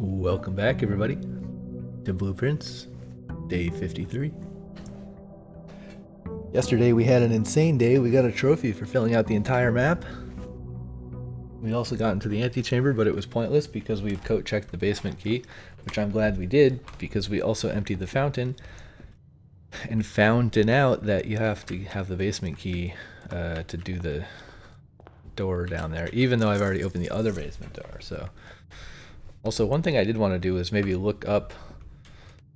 Welcome back, everybody, to Blueprints, day 53. Yesterday we had an insane day. We got a trophy for filling out the entire map. We also got into the antechamber, but it was pointless because we've coat checked the basement key, which I'm glad we did because we also emptied the fountain and found out that you have to have the basement key to do the door down there, even though I've already opened the other basement door. So, also one thing I did want to do is maybe look up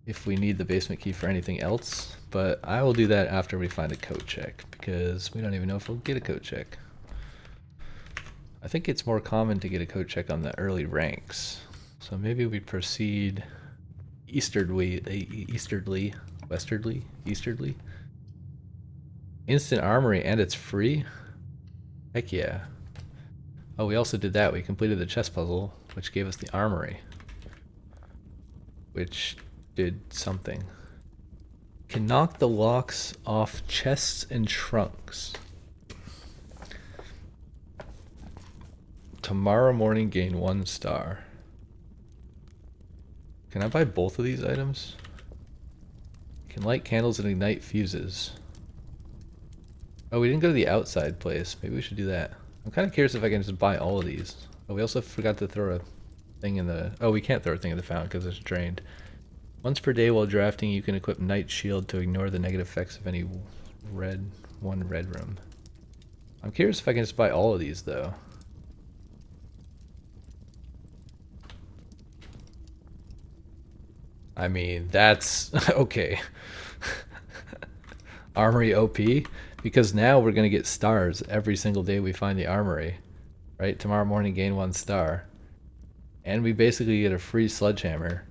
if we need the basement key for anything else, but I will do that after we find a coat check because we don't even know if we'll get a coat check. I think it's more common to get a coat check on the early ranks, so maybe we proceed eastardly. Instant armory, and it's free? Heck yeah. Oh, we also did that. We completed the chess puzzle, which gave us the armory, which did something. Can knock the locks off chests and trunks. Tomorrow morning gain 1 star. Can I buy both of these items? Can light candles and ignite fuses. Oh, we didn't go to the outside place. Maybe we should do that. I'm kind of curious if I can just buy all of these. Oh, we also forgot to throw a thing in the... Oh, we can't throw a thing in the fountain because it's drained. Once per day while drafting, you can equip Night Shield to ignore the negative effects of any one red room. I'm curious if I can just buy all of these, though. I mean, that's... okay. Armory OP? Because now we're going to get stars every single day we find the armory. Right? Tomorrow morning gain 1 star. And we basically get a free sledgehammer.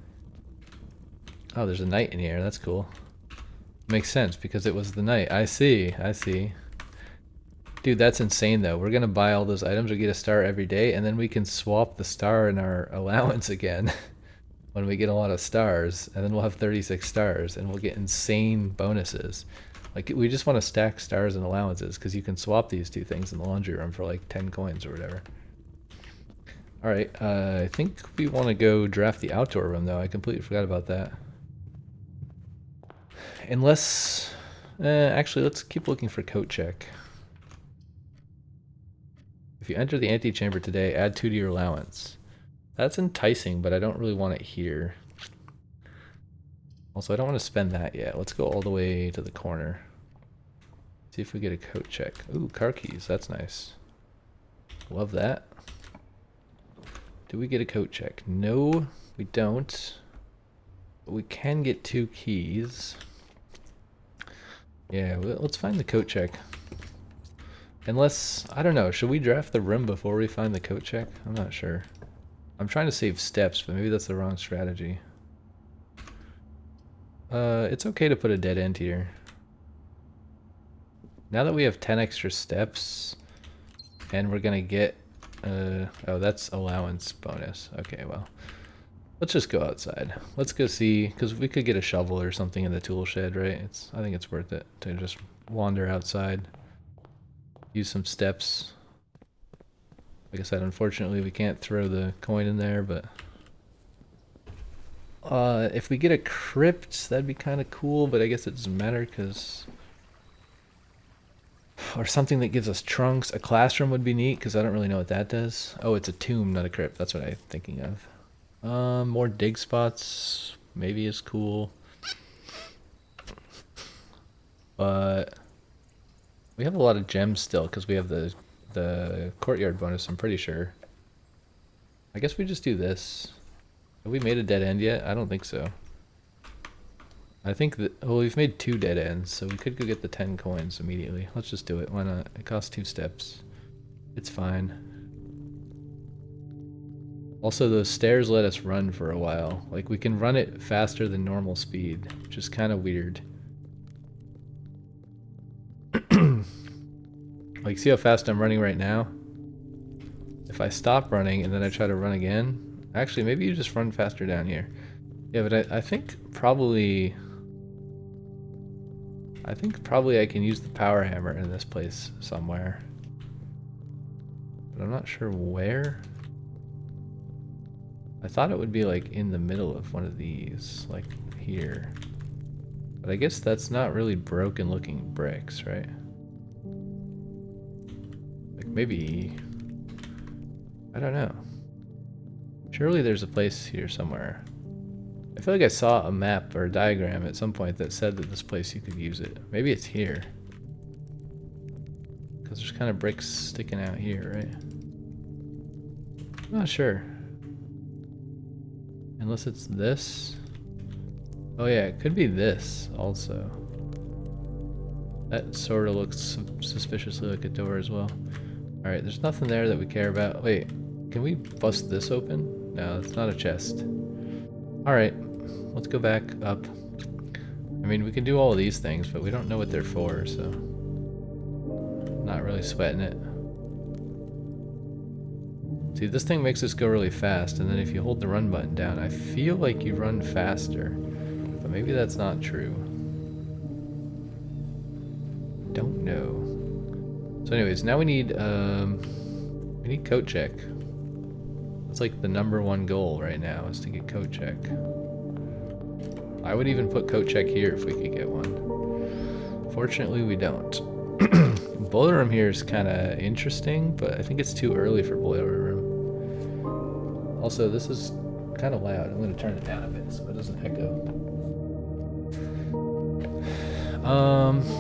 Oh, there's a knight in here. That's cool. Makes sense because it was the knight. I see. Dude, that's insane though. We're going to buy all those items. We get a star every day. And then we can swap the star in our allowance again. When we get a lot of stars, and then we'll have 36 stars, and we'll get insane bonuses. Like, we just want to stack stars and allowances, because you can swap these two things in the laundry room for like 10 coins or whatever. Alright, I think we want to go draft the outdoor room, though. I completely forgot about that. Unless... actually, let's keep looking for coat check. If you enter the antechamber today, add 2 to your allowance. That's enticing, but I don't really want it here. Also, I don't want to spend that yet. Let's go all the way to the corner. See if we get a coat check. Ooh, car keys. That's nice. Love that. Do we get a coat check? No, we don't. But we can get 2 keys. Yeah, let's find the coat check. Unless, I don't know, should we draft the room before we find the coat check? I'm not sure. I'm trying to save steps, but maybe that's the wrong strategy. It's okay to put a dead end here. Now that we have 10 extra steps, and we're gonna get, oh, that's allowance bonus. Okay, well, let's just go outside. Let's go see, because we could get a shovel or something in the tool shed, right? I think it's worth it to just wander outside, use some steps. Like I said, unfortunately we can't throw the coin in there, but if we get a crypt, that'd be kind of cool, but I guess it doesn't matter because... Or something that gives us trunks. A classroom would be neat because I don't really know what that does. Oh, it's a tomb, not a crypt. That's what I'm thinking of. More dig spots maybe is cool. But we have a lot of gems still because we have the courtyard bonus, I'm pretty sure. I guess we just do this. Have we made a dead end yet? I don't think so. I think that, well, we've made 2 dead ends, so we could go get the 10 coins immediately. Let's just do it. Why not? It costs 2 steps. It's fine. Also, those stairs let us run for a while. Like, we can run it faster than normal speed, which is kind of weird. Like, see how fast I'm running right now? If I stop running and then I try to run again... Actually, maybe you just run faster down here. Yeah, but I think probably... I can use the power hammer in this place somewhere. But I'm not sure where. I thought it would be like in the middle of one of these, like here. But I guess that's not really broken looking bricks, right? Like maybe, I don't know. Surely there's a place here somewhere. I feel like I saw a map or a diagram at some point that said that this place you could use it. Maybe it's here. Because there's kind of bricks sticking out here, right? I'm not sure. Unless it's this. Oh yeah, it could be this also. That sort of looks suspiciously like a door as well. Alright, there's nothing there that we care about. Wait, can we bust this open? No, it's not a chest. Alright, let's go back up. I mean, we can do all of these things, but we don't know what they're for, so... not really sweating it. See, this thing makes us go really fast, and then if you hold the run button down, I feel like you run faster. But maybe that's not true. Don't know. So anyways, now we need coat check. That's like the #1 goal right now, is to get coat check. I would even put coat check here if we could get one. Fortunately, we don't. Boiler room here is kind of interesting, but I think it's too early for boiler room. Also, this is kind of loud. I'm going to turn it down a bit so it doesn't echo.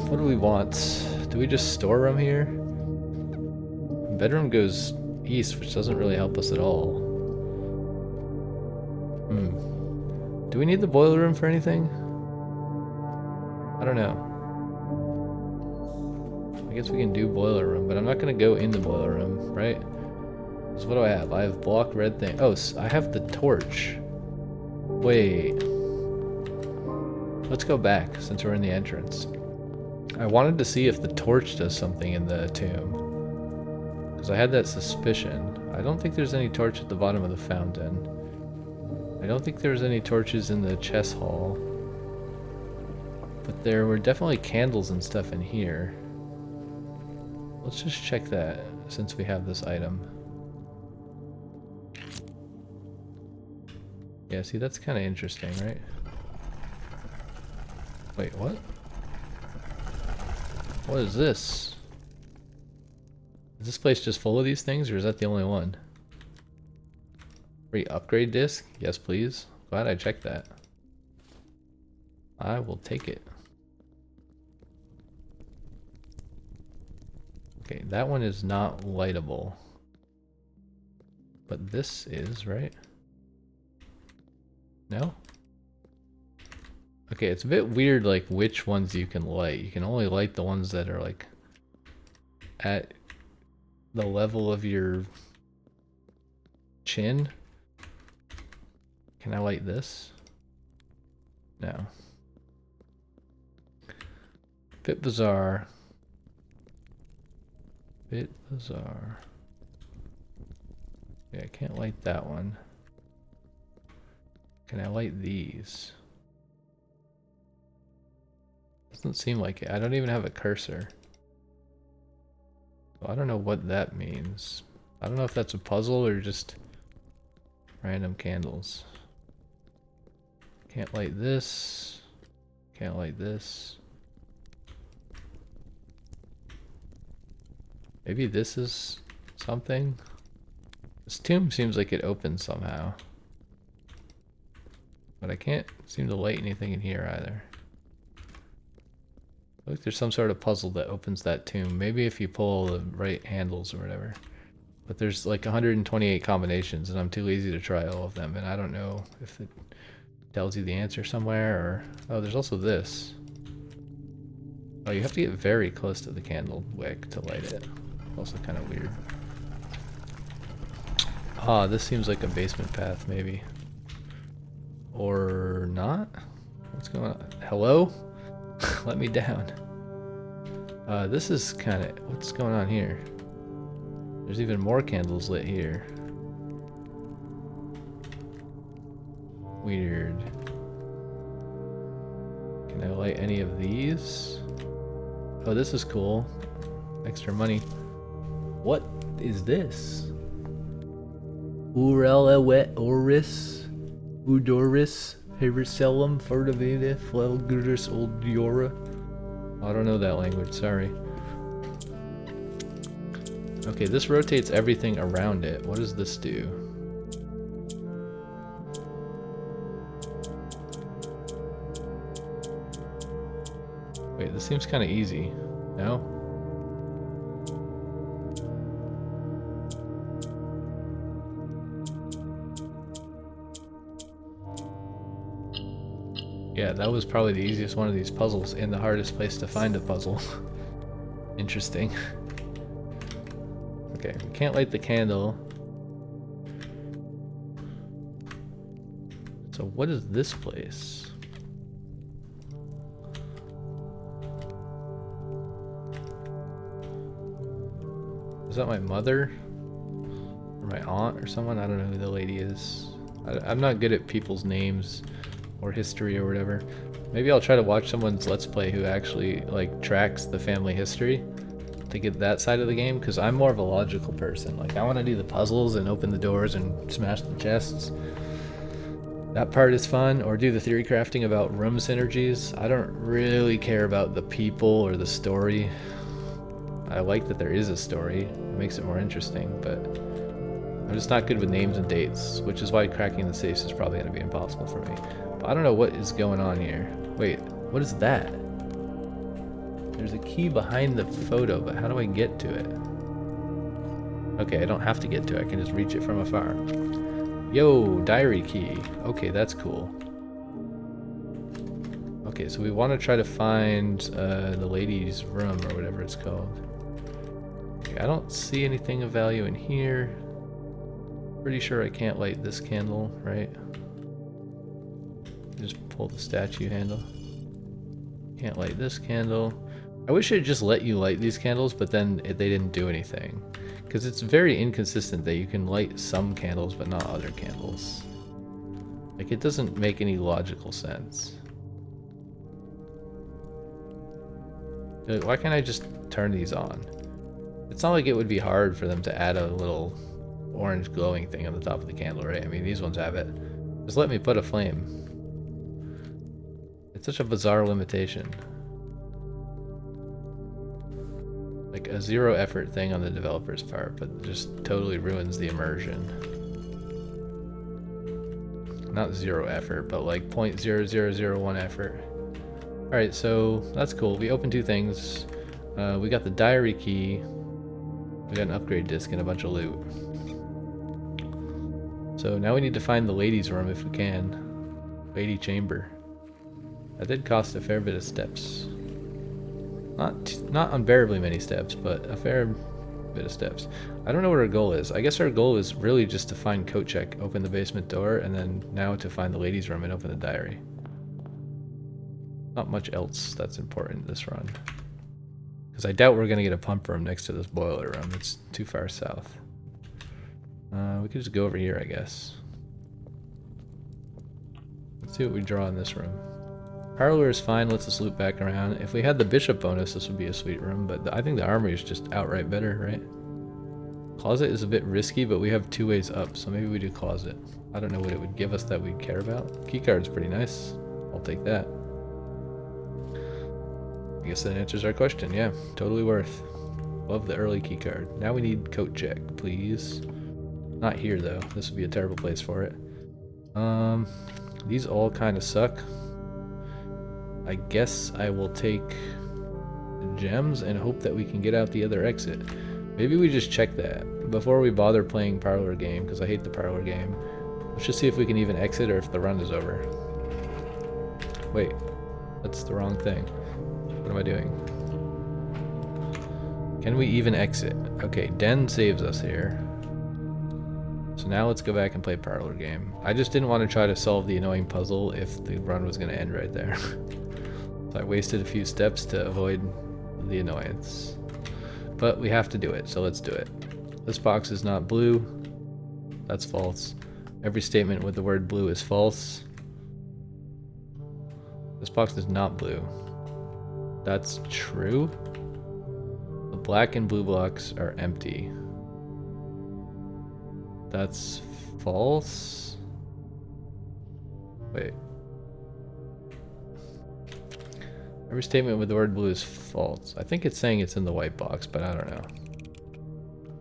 What do we want? Do we just store room here? Bedroom goes east, which doesn't really help us at all. Do we need the boiler room for anything? I don't know. I guess we can do boiler room, but I'm not going to go in the boiler room, right? So what do I have? I have block red thing. Oh, I have the torch. Wait. Let's go back since we're in the entrance. I wanted to see if the torch does something in the tomb. Because I had that suspicion. I don't think there's any torch at the bottom of the fountain. I don't think there's any torches in the chess hall. But there were definitely candles and stuff in here. Let's just check that since we have this item. Yeah, see, that's kind of interesting, right? Wait, what? What is this? Is this place just full of these things, or is that the only one? Free upgrade disc? Yes, please. Glad I checked that. I will take it. Okay, that one is not lightable. But this is, right? No? Okay, it's a bit weird, like, which ones you can light. You can only light the ones that are, like, at the level of your chin. Can I light this? No. Bit bizarre. Bit bizarre. Yeah, I can't light that one. Can I light these? Doesn't seem like it. I don't even have a cursor. So I don't know what that means. I don't know if that's a puzzle or just random candles. Can't light this. Can't light this. Maybe this is something? This tomb seems like it opens somehow. But I can't seem to light anything in here either. Look, there's some sort of puzzle that opens that tomb. Maybe if you pull the right handles or whatever. But there's like 128 combinations and I'm too lazy to try all of them. And I don't know if it tells you the answer somewhere or... Oh, there's also this. Oh, you have to get very close to the candle wick to light it. Also kind of weird. Ah, this seems like a basement path, maybe. Or not? What's going on? Hello? Let me down. This is kind of... What's going on here? There's even more candles lit here. Weird. Can I light any of these? Oh, this is cool. Extra money. What is this? Urelawet Oris, Udoris, Hericelum, Ferdavida, Flelguris, Oldiora. I don't know that language, sorry. Okay, this rotates everything around it. What does this do? Wait, this seems kind of easy. No? Yeah, that was probably the easiest one of these puzzles and the hardest place to find a puzzle. Interesting. Okay, we can't light the candle. So what is this place? Is that my mother? Or my aunt or someone? I don't know who the lady is. I'm not good at people's names or history or whatever. Maybe I'll try to watch someone's Let's Play who actually like tracks the family history to get that side of the game, because I'm more of a logical person. Like, I want to do the puzzles and open the doors and smash the chests. That part is fun. Or do the theory crafting about room synergies. I don't really care about the people or the story. I like that there is a story. It makes it more interesting, but I'm just not good with names and dates, which is why cracking the safes is probably going to be impossible for me. But I don't know what is going on here. Wait, what is that? There's a key behind the photo, but how do I get to it? Okay, I don't have to get to it. I can just reach it from afar. Yo, diary key. Okay, that's cool. Okay, so we want to try to find the ladies' room or whatever it's called. Okay, I don't see anything of value in here. Pretty sure I can't light this candle, right? Just pull the statue handle. Can't light this candle. I wish I'd just let you light these candles, but then they didn't do anything. Because it's very inconsistent that you can light some candles but not other candles. Like, it doesn't make any logical sense. Why can't I just turn these on? It's not like it would be hard for them to add a little orange glowing thing on the top of the candle, right? I mean, these ones have it. Just let me put a flame. It's such a bizarre limitation. Like a zero effort thing on the developer's part, but just totally ruins the immersion. Not zero effort, but like 0.0001 effort. Alright, so that's cool. We opened two things. We got the diary key. We got an upgrade disc and a bunch of loot. So now we need to find the ladies' room if we can. Lady chamber. That did cost a fair bit of steps. Not unbearably many steps, but a fair bit of steps. I don't know what our goal is. I guess our goal is really just to find coat check, open the basement door, and then now to find the ladies' room and open the diary. Not much else that's important this run. Because I doubt we're going to get a pump room next to this boiler room. It's too far south. We could just go over here, I guess. Let's see what we draw in this room. Parlor is fine, lets us loop back around. If we had the bishop bonus, this would be a sweet room, but I think the armory is just outright better, right? Closet is a bit risky, but we have two ways up, so maybe we do closet. I don't know what it would give us that we'd care about. Keycard's pretty nice. I'll take that. I guess that answers our question. Yeah, totally worth. Love the early keycard. Now we need coat check, please. Not here, though. This would be a terrible place for it. These all kind of suck. I guess I will take the gems and hope that we can get out the other exit. Maybe we just check that before we bother playing parlor game, because I hate the parlor game. Let's just see if we can even exit or if the run is over. Wait, that's the wrong thing. What am I doing? Can we even exit? Okay, Den saves us here. So now let's go back and play parlor game. I just didn't want to try to solve the annoying puzzle if the run was going to end right there. So I wasted a few steps to avoid the annoyance. But we have to do it, so let's do it. This box is not blue. That's false. Every statement with the word blue is false. This box is not blue. That's true. The black and blue blocks are empty. That's false. Wait. Every statement with the word blue is false. I think it's saying it's in the white box, but I don't know.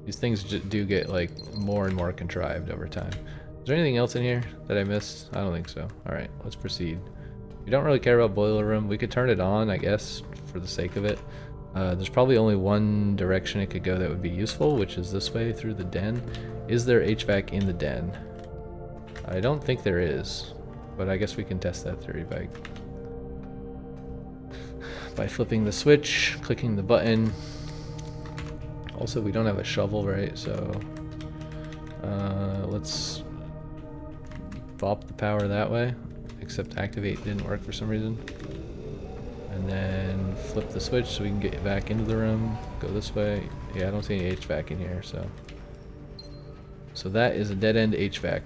These things do get like more and more contrived over time. Is there anything else in here that I missed? I don't think so. Alright, let's proceed. We don't really care about boiler room. We could turn it on, I guess, for the sake of it. There's probably only one direction it could go that would be useful, which is this way through the den. Is there HVAC in the den? I don't think there is, but I guess we can test that theory by flipping the switch, clicking the button. Also, we don't have a shovel, right? So let's bop the power that way, except activate didn't work for some reason. And then flip the switch so we can get back into the room. Go this way. Yeah, I don't see any HVAC in here, so. So that is a dead end HVAC.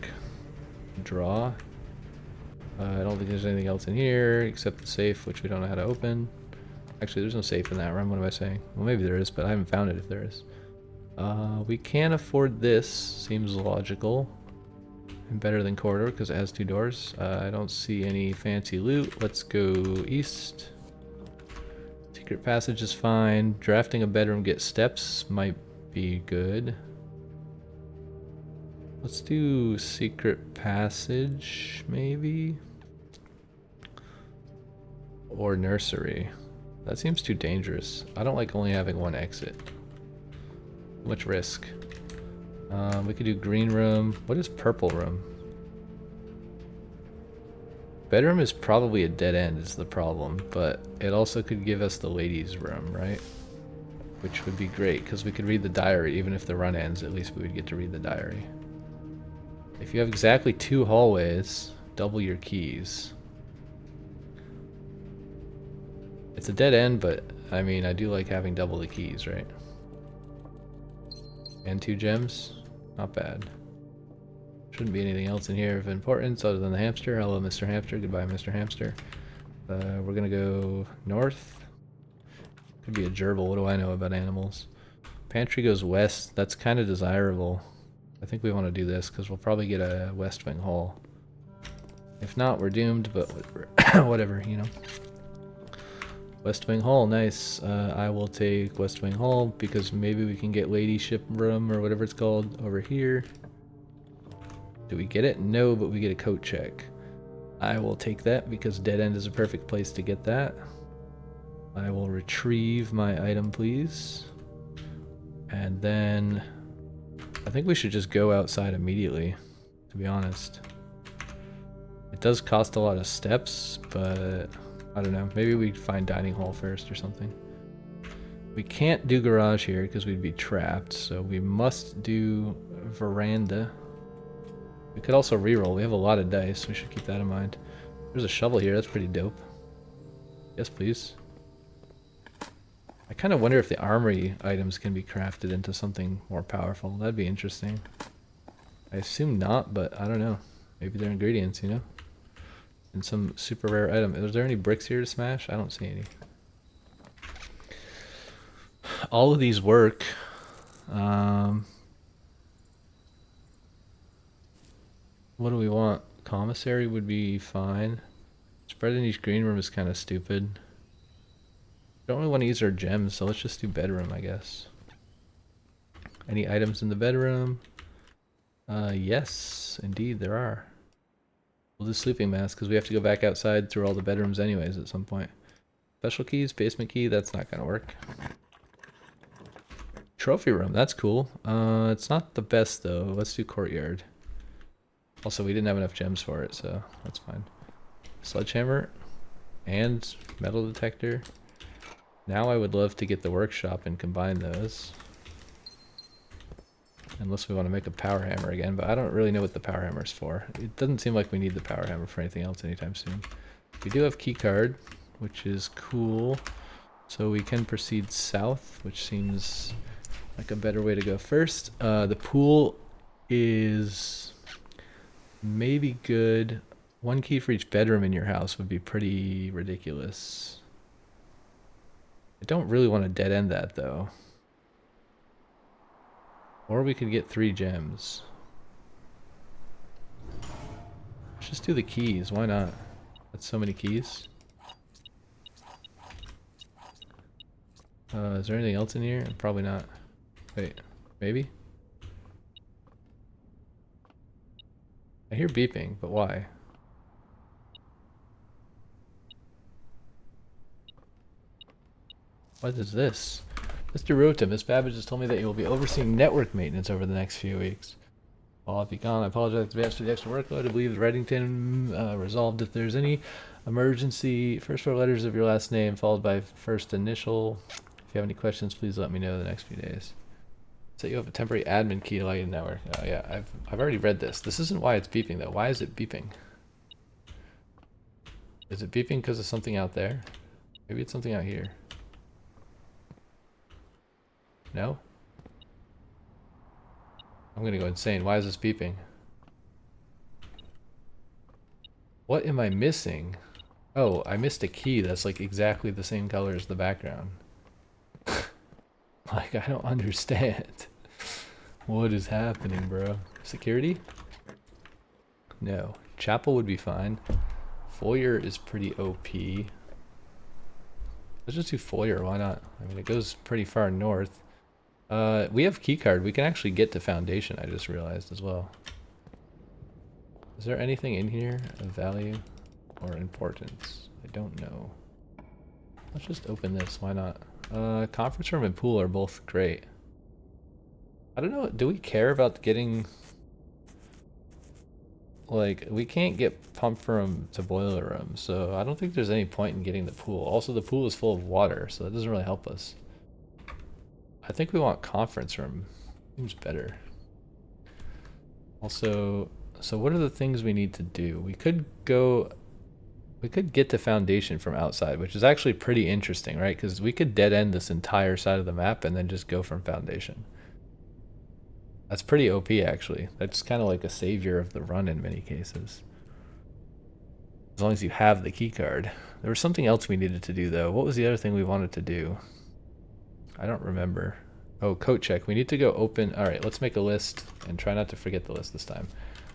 Draw. I don't think there's anything else in here except the safe, which we don't know how to open. Actually, there's no safe in that room. What am I saying? Well, maybe there is, but I haven't found it if there is. We can afford this. Seems logical. And better than corridor because it has 2 doors. I don't see any fancy loot. Let's go east. Secret passage is fine. Drafting a bedroom, get steps might be good. Let's do secret passage, maybe? Or nursery. That seems too dangerous. I don't like only having one exit. Much risk. We could do green room. What is purple room? Bedroom is probably a dead end is the problem, but it also could give us the ladies' room, right? Which would be great, because we could read the diary. Even if the run ends, at least we would get to read the diary. If you have exactly 2 hallways, double your keys. It's a dead end, but I mean, I do like having double the keys, right? And 2 gems? Not bad. Shouldn't be anything else in here of importance other than the hamster. Hello, Mr. Hamster. Goodbye, Mr. Hamster. We're gonna go north. Could be a gerbil. What do I know about animals? Pantry goes west. That's kind of desirable. I think we want to do this because we'll probably get a west wing hall. If not, we're doomed, but whatever, you know. West wing hall, nice. I will take west wing hall because maybe we can get ladyship room or whatever it's called over here. Do we get it? No, but we get a coat check. I will take that because dead end is a perfect place to get that. I will retrieve my item, please. And then I think we should just go outside immediately, to be honest. It does cost a lot of steps, but I don't know. Maybe we find dining hall first or something. We can't do garage here because we'd be trapped, so we must do veranda. We could also reroll. We have a lot of dice. We should keep that in mind. There's a shovel here. That's pretty dope. Yes, please. I kind of wonder if the armory items can be crafted into something more powerful. That'd be interesting. I assume not, but I don't know. Maybe they're ingredients, you know? And some super rare item. Is there any bricks here to smash? I don't see any. All of these work. What do we want? Commissary would be fine. Spread in each green room is kind of stupid. Don't really want to use our gems, so let's just do bedroom, I guess. Any items in the bedroom? Yes, indeed there are. We'll do sleeping mask because we have to go back outside through all the bedrooms anyways at some point. Special keys, basement key, that's not gonna work. Trophy room, that's cool. It's not the best though. Let's do courtyard. Also, we didn't have enough gems for it, so that's fine. Sledgehammer and metal detector. Now I would love to get the workshop and combine those. Unless we want to make a power hammer again, but I don't really know what the power hammer is for. It doesn't seem like we need the power hammer for anything else anytime soon. We do have key card, which is cool. So we can proceed south, which seems like a better way to go first. The pool is maybe good. 1 key for each bedroom in your house would be pretty ridiculous. I don't really want to dead end that though. Or we could get 3 gems. Let's just do the keys. Why not? That's so many keys. Is there anything else in here? Probably not. Wait, maybe? I hear beeping, but why? What is this? Mr. Rota, Miss Babbage has told me that you will be overseeing network maintenance over the next few weeks. While I'll be gone, I apologize in advance for the extra workload. I believe Reddington resolved if there's any emergency, first four letters of your last name followed by first initial. If you have any questions, please let me know the next few days. So you have a temporary admin key to light network. Oh yeah, I've already read this. This isn't why it's beeping though. Why is it beeping? Is it beeping because of something out there? Maybe it's something out here. No? I'm gonna go insane. Why is this beeping? What am I missing? Oh, I missed a key that's like exactly the same color as the background. Like, I don't understand. What is happening, bro? Security? No. Chapel would be fine. Foyer is pretty OP. Let's just do foyer, why not? I mean, it goes pretty far north. We have keycard. We can actually get to foundation, I just realized as well. Is there anything in here of value or importance? I don't know. Let's just open this, why not? Conference room and pool are both great. I don't know, do we care about getting... Like, we can't get pump room to boiler room, so I don't think there's any point in getting the pool. Also, the pool is full of water, so that doesn't really help us. I think we want conference room. Seems better. Also, so what are the things we need to do? We could get to foundation from outside, which is actually pretty interesting, right? Because we could dead end this entire side of the map and then just go from foundation. That's pretty OP, actually. That's kind of like a savior of the run in many cases. As long as you have the key card. There was something else we needed to do, though. What was the other thing we wanted to do? I don't remember. Oh, coat check. We need to go open... Alright, let's make a list and try not to forget the list this time.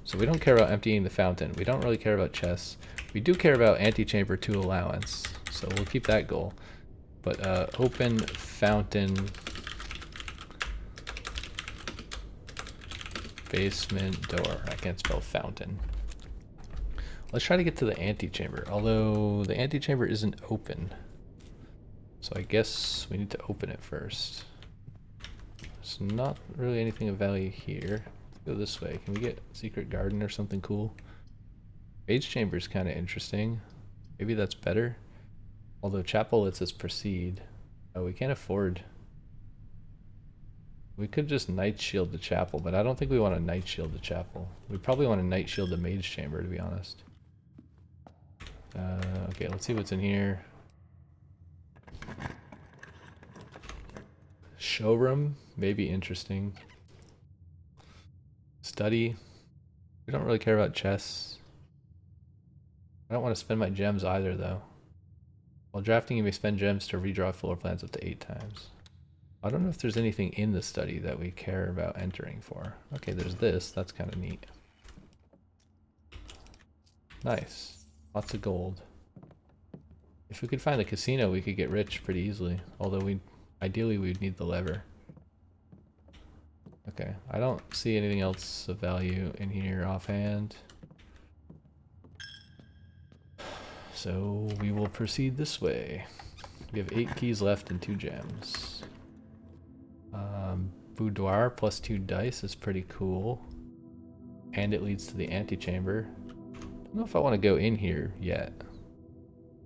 So we don't care about emptying the fountain. We don't really care about chests. We do care about antechamber 2 allowance. So we'll keep that goal. But open fountain... basement door. I can't spell fountain. Let's try to get to the antechamber. Although the antechamber isn't open. So I guess we need to open it first. There's not really anything of value here. Let's go this way. Can we get secret garden or something cool? Mage chamber is kind of interesting. Maybe that's better. Although chapel lets us proceed. Oh, we can't afford... We could just night shield the chapel, but I don't think we want to night shield the chapel. We probably want to night shield the mage chamber, to be honest. Okay, let's see what's in here. Showroom, maybe interesting. Study. We don't really care about chests. I don't want to spend my gems either, though. While drafting, you may spend gems to redraw floor plans up to 8 times. I don't know if there's anything in the study that we care about entering for. Okay, there's this. That's kind of neat. Nice. Lots of gold. If we could find the casino, we could get rich pretty easily. Although ideally we'd need the lever. Okay, I don't see anything else of value in here offhand. So we will proceed this way. We have 8 keys left and 2 gems. Boudoir plus 2 dice is pretty cool. And it leads to the antechamber. I don't know if I want to go in here yet.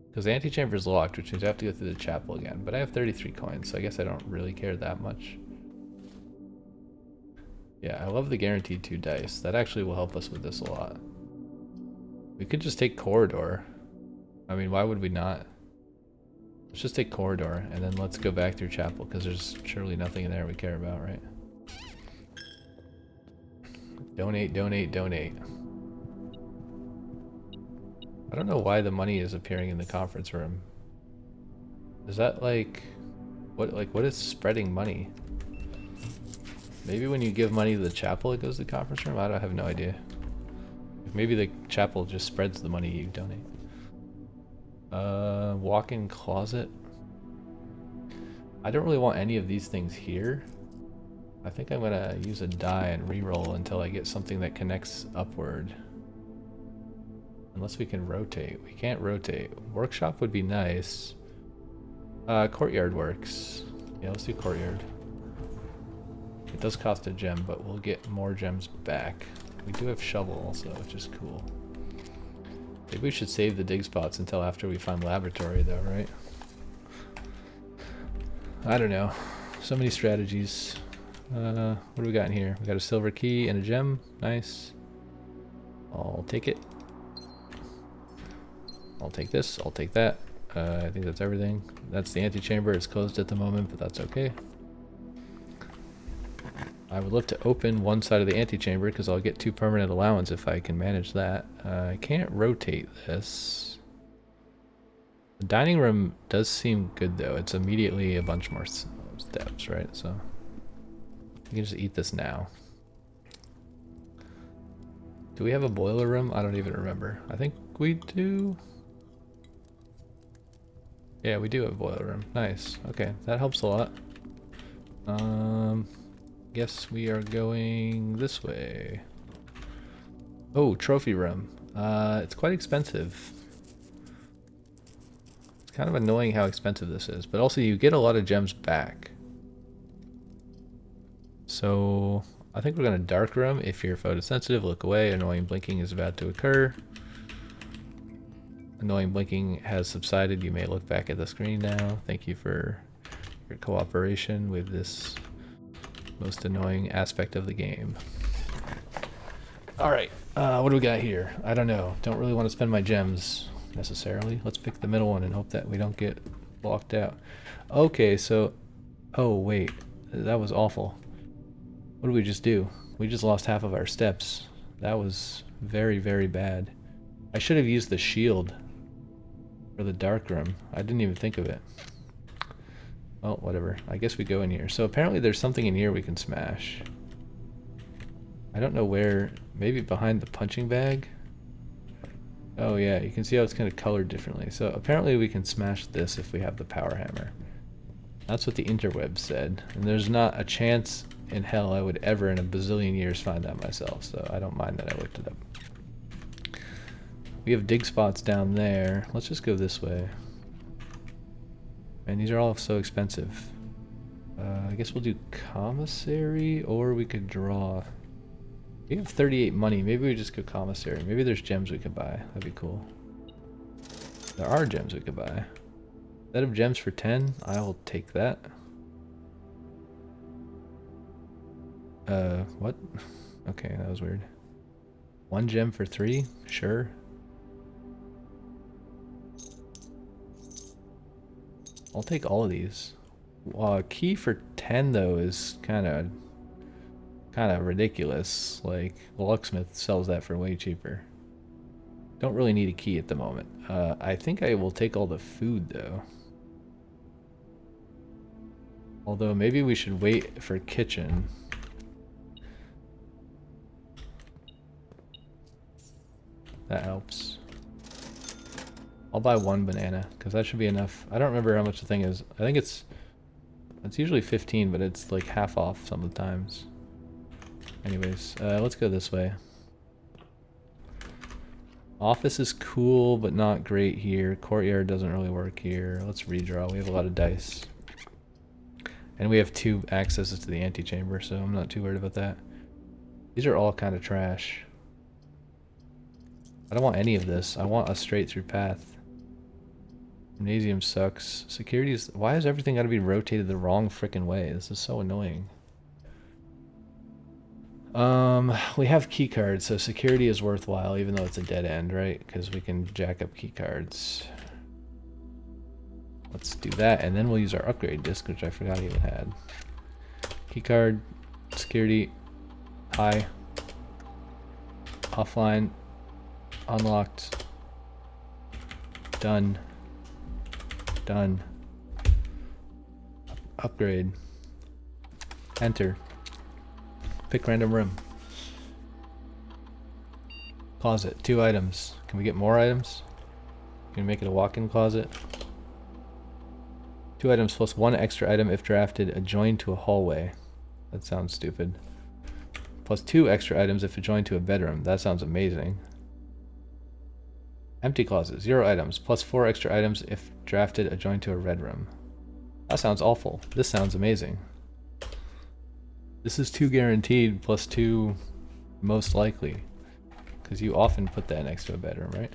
Because the antechamber is locked, which means I have to go through the chapel again. But I have 33 coins, so I guess I don't really care that much. Yeah, I love the guaranteed 2 dice. That actually will help us with this a lot. We could just take corridor. I mean, why would we not? Let's just take corridor, and then let's go back through chapel, because there's surely nothing in there we care about, right? Donate, donate, donate. I don't know why the money is appearing in the conference room. Is that like what is spreading money? Maybe when you give money to the chapel, it goes to the conference room? I have no idea. Maybe the chapel just spreads the money you donate. Walk-in closet. I don't really want any of these things here. I think I'm gonna use a die and reroll until I get something that connects upward. Unless we can rotate. We can't rotate. Workshop would be nice. Courtyard works. Yeah, let's do courtyard. It does cost a gem, but we'll get more gems back. We do have shovel also, which is cool. Maybe we should save the dig spots until after we find laboratory though, right? I don't know. So many strategies. What do we got in here? We got a silver key and a gem. Nice. I'll take it. I'll take this. I'll take that. I think that's everything. That's the antechamber. It's closed at the moment, but that's okay. I would love to open one side of the antechamber because I'll get 2 permanent allowance if I can manage that. I can't rotate this. The dining room does seem good though. It's immediately a bunch more steps, right? So you can just eat this now. Do we have a boiler room? I don't even remember. I think we do. Yeah, we do have a boiler room. Nice. Okay, that helps a lot. Guess we are going this way. Oh, trophy room. It's quite expensive. It's kind of annoying how expensive this is, but also you get a lot of gems back. So I think we're going to dark room. If you're photosensitive, look away. Annoying blinking is about to occur. Annoying blinking has subsided. You may look back at the screen now. Thank you for your cooperation with this most annoying aspect of the game. Alright, what do we got here? I don't know. Don't really want to spend my gems necessarily. Let's pick the middle one and hope that we don't get blocked out. Okay, so... Oh, wait. That was awful. What did we just do? We just lost half of our steps. That was very, very bad. I should have used the shield for the dark room. I didn't even think of it. Well, whatever. I guess we go in here. So apparently there's something in here we can smash. I don't know where. Maybe behind the punching bag? Oh yeah, you can see how it's kind of colored differently. So apparently we can smash this if we have the power hammer. That's what the interweb said. And there's not a chance in hell I would ever in a bazillion years find that myself. So I don't mind that I looked it up. We have dig spots down there. Let's just go this way. And these are all so expensive. I guess we'll do commissary, or we could draw. We have 38 money. Maybe we just go commissary. Maybe there's gems we could buy. That'd be cool. There are gems we could buy. Set of gems for 10. I will take that. What? Okay, that was weird. 1 gem for 3? Sure. I'll take all of these. Key for 10 though is kind of ridiculous. Like, locksmith sells that for way cheaper. Don't really need a key at the moment. I think I will take all the food though. Although maybe we should wait for kitchen. That helps. I'll buy 1 banana, because that should be enough. I don't remember how much the thing is. I think it's usually 15, but it's like half off some of the times. Anyways, let's go this way. Office is cool, but not great here. Courtyard doesn't really work here. Let's redraw. We have a lot of dice. And we have 2 accesses to the antechamber, so I'm not too worried about that. These are all kind of trash. I don't want any of this. I want a straight through path. Gymnasium sucks. Security is... Why has everything got to be rotated the wrong frickin' way? This is so annoying. We have key cards, so security is worthwhile, even though it's a dead end, right? Because we can jack up key cards. Let's do that, and then we'll use our upgrade disc, which I forgot I even had. Key card, security, high, offline, unlocked, done. Done. Upgrade. Enter. Pick random room. Closet, 2 items. Can we get more items? Can we make it a walk-in closet? 2 items plus 1 extra item if drafted adjoined to a hallway. That sounds stupid. Plus 2 extra items if adjoined to a bedroom. That sounds amazing. Empty closet, 0 items. Plus 4 extra items if drafted adjoined to a red room. That sounds awful. This sounds amazing. This is 2 guaranteed plus 2 most likely. Because you often put that next to a bedroom, right?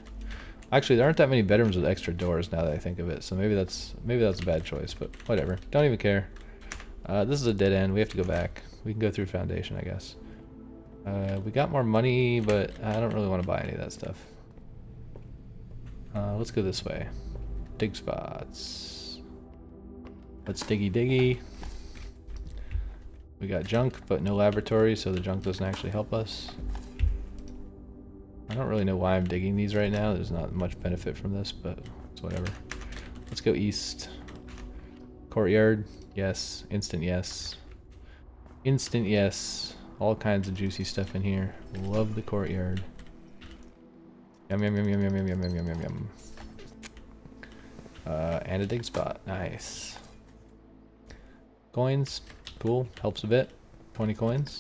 Actually, there aren't that many bedrooms with extra doors now that I think of it. So maybe that's a bad choice, but whatever. Don't even care. This is a dead end. We have to go back. We can go through foundation, I guess. We got more money, but I don't really want to buy any of that stuff. Let's go this way. Dig spots. Let's diggy diggy. We got junk, but no laboratory, so the junk doesn't actually help us. I don't really know why I'm digging these right now. There's not much benefit from this, but it's whatever. Let's go east. Courtyard, yes. Instant yes. Instant yes. All kinds of juicy stuff in here. Love the courtyard. Yum yum yum yum yum yum yum yum yum yum. And a dig spot. Nice. Coins. Cool. Helps a bit. 20 coins.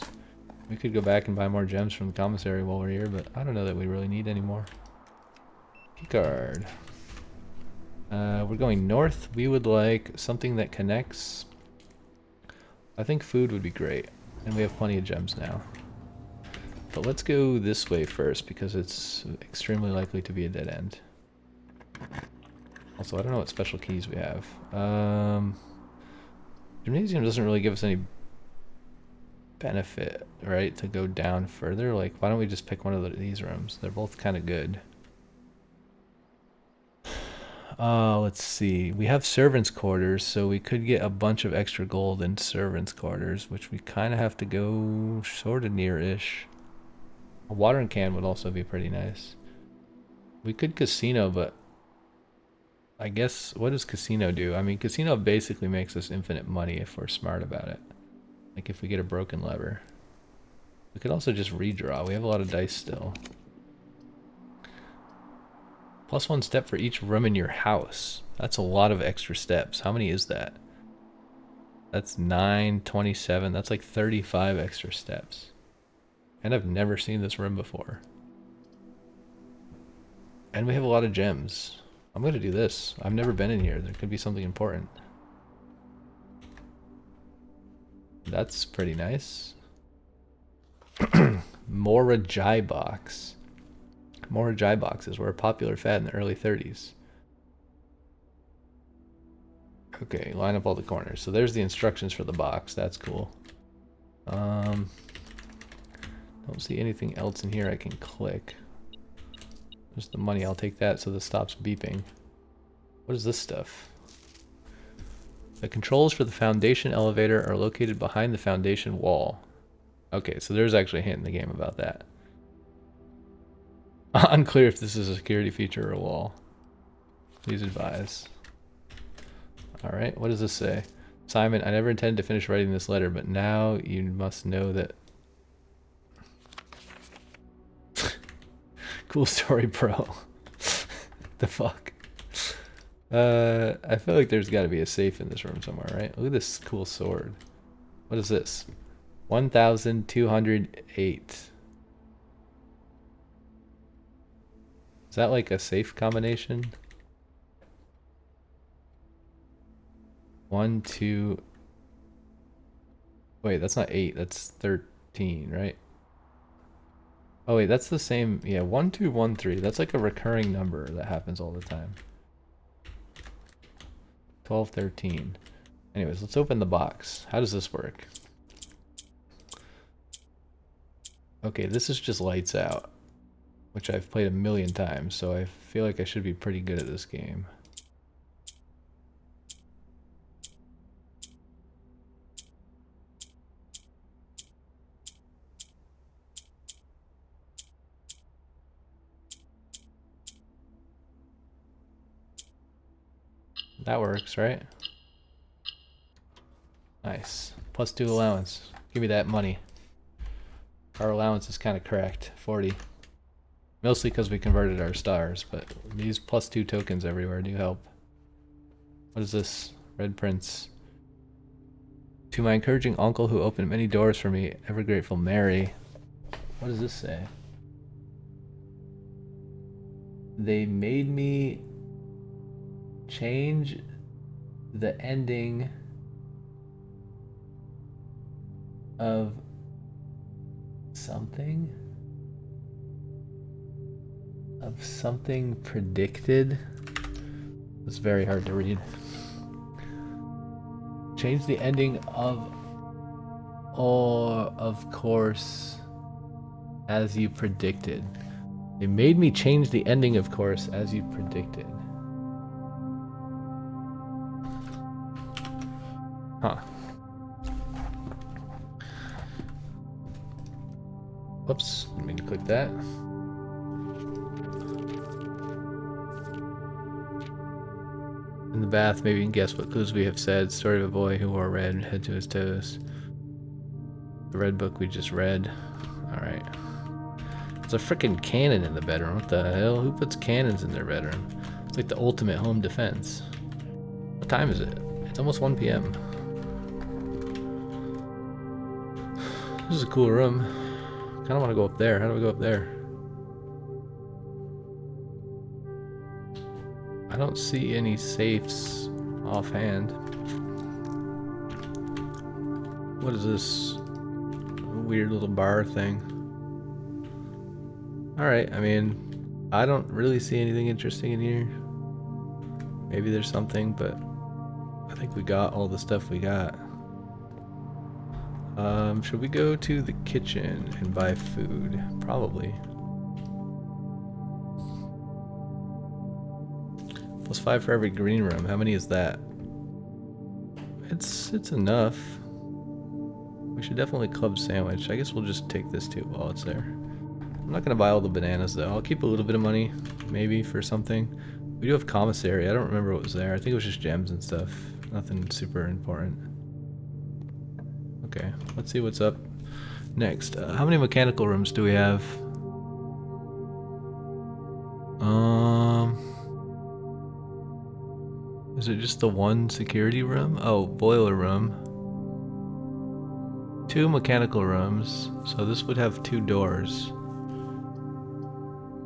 We could go back and buy more gems from the commissary while we're here, but I don't know that we really need any more. Keycard. We're going north. We would like something that connects. I think food would be great. And we have plenty of gems now. But let's go this way first because it's extremely likely to be a dead end. Also, I don't know what special keys we have. Gymnasium doesn't really give us any benefit, right, to go down further. Like, why don't we just pick one of these rooms? They're both kind of good. Let's see. We have servants' quarters, so we could get a bunch of extra gold in servants' quarters, which we kind of have to go sort of near-ish. A watering can would also be pretty nice. We could casino, but I guess, what does casino do? I mean, casino basically makes us infinite money if we're smart about it. Like if we get a broken lever. We could also just redraw. We have a lot of dice still. Plus 1 step for each room in your house. That's a lot of extra steps. How many is that? That's 9, 27. That's like 35 extra steps. And I've never seen this room before. And we have a lot of gems. I'm going to do this. I've never been in here. There could be something important. That's pretty nice. Morajai box. Morajai boxes were a popular fad in the early 30s. Okay, line up all the corners. So there's the instructions for the box. That's cool. Don't see anything else in here I can click. There's the money. I'll take that so this stops beeping. What is this stuff? The controls for the foundation elevator are located behind the foundation wall. Okay, so there's actually a hint in the game about that. Unclear if this is a security feature or a wall. Please advise. Alright, what does this say? Simon, I never intended to finish writing this letter, but now you must know that... Cool story, bro. The fuck? I feel like there's got to be a safe in this room somewhere, right? Look at this cool sword. What is this? 1,208. Is that like a safe combination? 1, 2... Wait, that's not 8. That's 13, right? Oh wait, that's the same. Yeah, 1, 2, 1, 3. That's like a recurring number that happens all the time. 12, 13. Anyways, let's open the box. How does this work? Okay, this is just lights out, which I've played a million times, so I feel like I should be pretty good at this game. That works, right? Nice. Plus 2 allowance. Give me that money. Our allowance is kind of cracked. 40. Mostly because we converted our stars, but these +2 tokens everywhere do help. What is this? Red Prince. To my encouraging uncle who opened many doors for me, ever grateful Mary. What does this say? They made me change the ending of something? Of something predicted? It's very hard to read. Change the ending of, or of course, as you predicted. They made me change the ending, of course, as you predicted. Huh. Whoops, didn't mean to click that. In the bath, maybe you can guess what clues we have said. Story of a boy who wore red and head to his toes. The red book we just read. Alright. There's a freaking cannon in the bedroom. What the hell? Who puts cannons in their bedroom? It's like the ultimate home defense. What time is it? It's almost 1 p.m. This is a cool room. Kinda wanna go up there. How do we go up there? I don't see any safes offhand. What is this weird little bar thing? Alright, I mean, I don't really see anything interesting in here. Maybe there's something, but I think we got all the stuff we got. Should we go to the kitchen and buy food? Probably. +5 for every green room. How many is that? It's enough. We should definitely club sandwich. I guess we'll just take this too while it's there. I'm not gonna buy all the bananas though. I'll keep a little bit of money, maybe, for something. We do have commissary. I don't remember what was there. I think it was just gems and stuff. Nothing super important. Okay, let's see what's up next. How many mechanical rooms do we have? Is it just the one security room? Oh, boiler room. 2 mechanical rooms, so this would have 2 doors.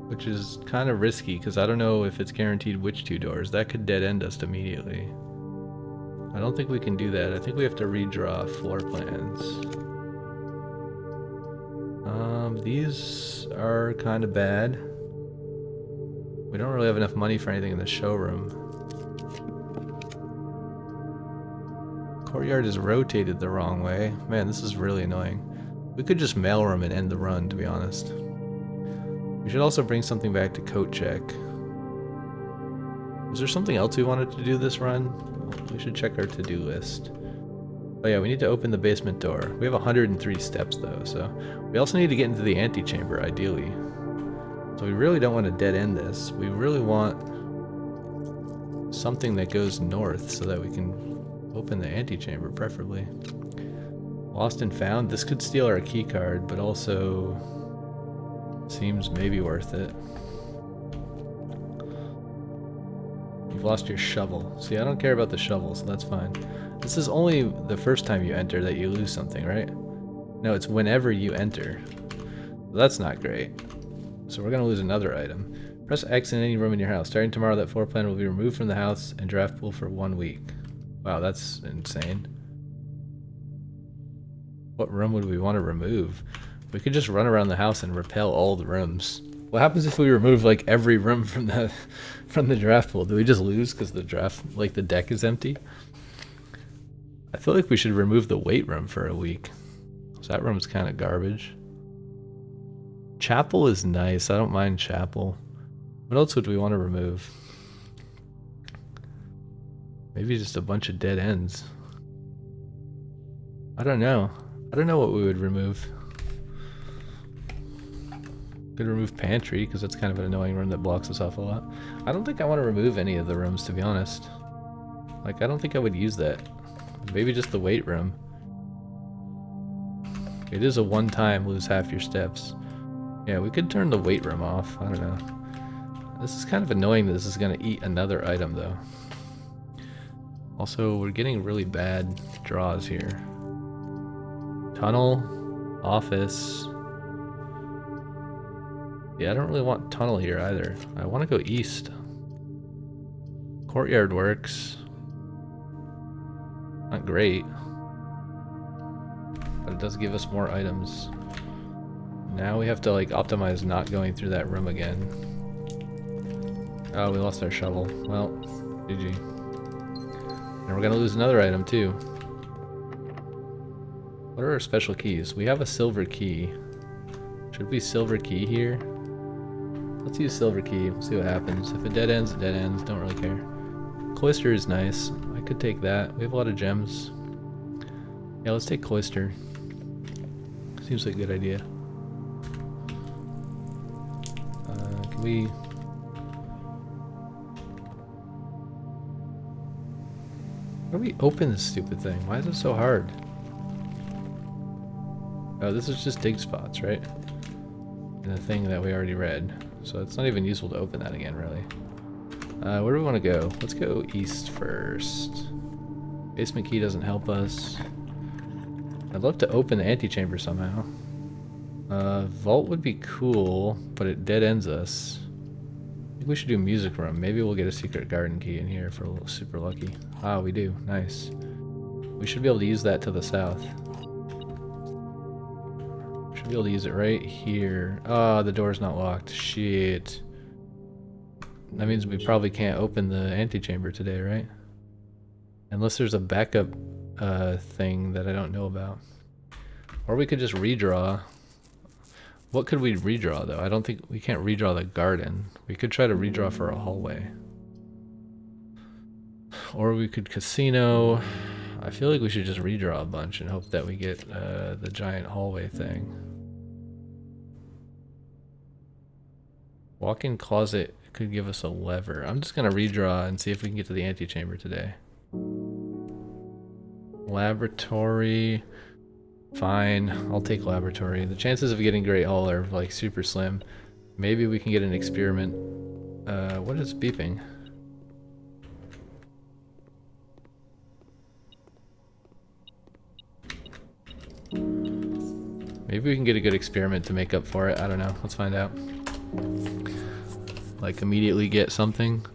Which is kind of risky, because I don't know if it's guaranteed which 2 doors. That could dead end us immediately. I don't think we can do that. I think we have to redraw floor plans. These are kind of bad. We don't really have enough money for anything in the showroom. Courtyard is rotated the wrong way. Man, this is really annoying. We could just mailroom and end the run, to be honest. We should also bring something back to coat check. Was there something else we wanted to do this run? We should check our to-do list. Oh yeah, we need to open the basement door. We have 103 steps though, so we also need to get into the antechamber, ideally. So we really don't want to dead end this. We really want something that goes north so that we can open the antechamber, preferably. Lost and found. This could steal our key card, but also seems maybe worth it. You've lost your shovel. See, I don't care about the shovel, so that's fine. This is only the first time you enter that you lose something, right? No, it's whenever you enter. Well, that's not great. So we're gonna lose another item. Press X in any room in your house. Starting tomorrow, that floor plan will be removed from the house and draft pool for 1 week. Wow, that's insane. What room would we want to remove? We could just run around the house and repel all the rooms. What happens if we remove like every room from the draft pool? Do we just lose because the the deck is empty? I feel like we should remove the weight room for a week. So that room's kind of garbage. Chapel is nice. I don't mind chapel. What else would we want to remove? Maybe just a bunch of dead ends. I don't know. I don't know what we would remove. Could remove pantry, because that's kind of an annoying room that blocks us off a lot. I don't think I want to remove any of the rooms, to be honest. Like, I don't think I would use that. Maybe just the weight room. It is a one-time lose half your steps. Yeah, we could turn the weight room off. I don't know. This is kind of annoying that this is going to eat another item, though. Also, we're getting really bad draws here. Tunnel, office. Yeah, I don't really want tunnel here either. I want to go east. Courtyard works. Not great. But it does give us more items. Now we have to like optimize not going through that room again. Oh, we lost our shovel. Well, GG. And we're gonna lose another item too. What are our special keys? We have a silver key. Should we silver key here? Let's use silver key. We'll see what happens. If it dead ends, it dead ends. Don't really care. Cloister is nice. I could take that. We have a lot of gems. Yeah, let's take cloister. Seems like a good idea. Can we... How do we open this stupid thing? Why is it so hard? Oh, this is just dig spots, right? And the thing that we already read. So it's not even useful to open that again, really. Where do we want to go? Let's go east first. Basement key doesn't help us. I'd love to open the antechamber somehow. Vault would be cool, but it dead ends us. I think we should do music room. Maybe we'll get a secret garden key in here for a little super lucky. Ah, we do. Nice. We should be able to use that to the south. Should be able to use it right here. Oh, the door's not locked. Shit. That means we probably can't open the antechamber today, right? Unless there's a backup thing that I don't know about. Or we could just redraw. What could we redraw though? I don't think we can't redraw the garden. We could try to redraw for a hallway. Or we could casino. I feel like we should just redraw a bunch and hope that we get the giant hallway thing. Walk-in closet could give us a lever. I'm just gonna redraw and see if we can get to the antechamber today. Laboratory. Fine, I'll take laboratory. The chances of getting Great Hall are like super slim. Maybe we can get an experiment. What is beeping? Maybe we can get a good experiment to make up for it. I don't know. Let's find out. Like immediately get something.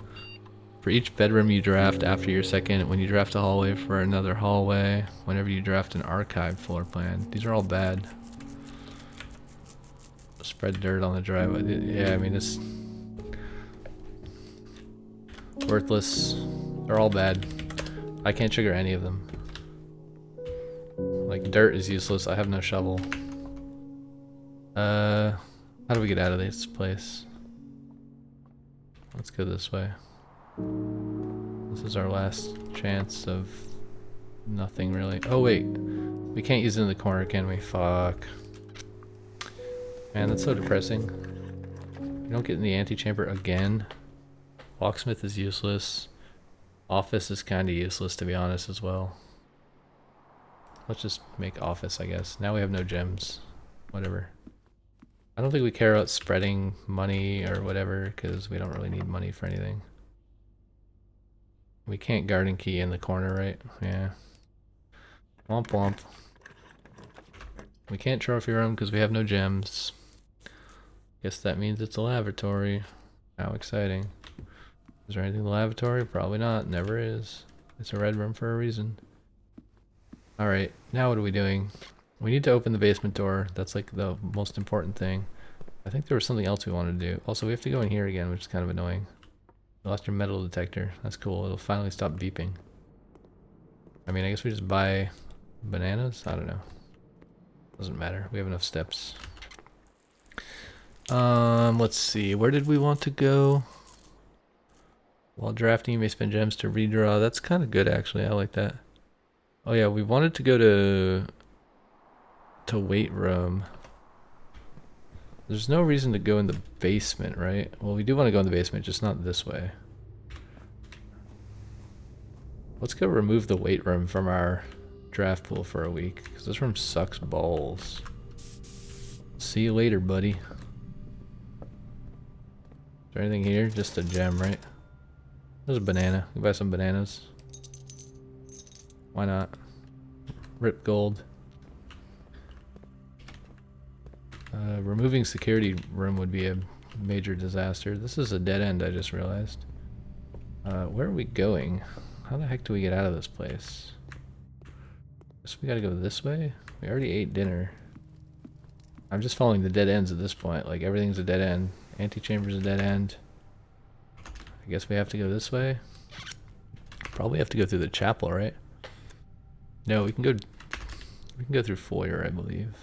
For each bedroom you draft after your second, when you draft a hallway for another hallway, whenever you draft an archive floor plan. These are all bad. Spread dirt on the driveway. Yeah, I mean, it's worthless. They're all bad. I can't trigger any of them. Like, dirt is useless. I have no shovel. How do we get out of this place? Let's go this way. This is our last chance of nothing really. Oh wait, we can't use it in the corner, can we? Fuck. Man, that's so depressing. We don't get in the antechamber again. Locksmith is useless. Office is kind of useless, to be honest, as well. Let's just make office, I guess. Now we have no gems. Whatever. I don't think we care about spreading money or whatever, because we don't really need money for anything. We can't garden key in the corner, right? Yeah. Womp womp. We can't trophy room because we have no gems. Guess that means it's a lavatory. How exciting. Is there anything in the lavatory? Probably not. Never is. It's a red room for a reason. Alright, now what are we doing? We need to open the basement door. That's like the most important thing. I think there was something else we wanted to do. Also, we have to go in here again, which is kind of annoying. You lost your metal detector. That's cool. It'll finally stop beeping. I mean, I guess we just buy bananas? I don't know. Doesn't matter. We have enough steps. Let's see. Where did we want to go? While drafting, you may spend gems to redraw. That's kind of good, actually. I like that. Oh yeah, we wanted to go to weight room. There's no reason to go in the basement, right? Well, we do want to go in the basement, just not this way. Let's go remove the weight room from our draft pool for a week, because this room sucks balls. See you later, buddy. Is there anything here? Just a gem, right? There's a banana. We buy some bananas. Why not? Rip gold. Removing security room would be a major disaster. This is a dead end, I just realized. Where are we going? How the heck do we get out of this place? Guess we gotta go this way? We already ate dinner. I'm just following the dead ends at this point. Like, everything's a dead end. Antechamber's a dead end. I guess we have to go this way. Probably have to go through the chapel, right? No, we can go through foyer, I believe.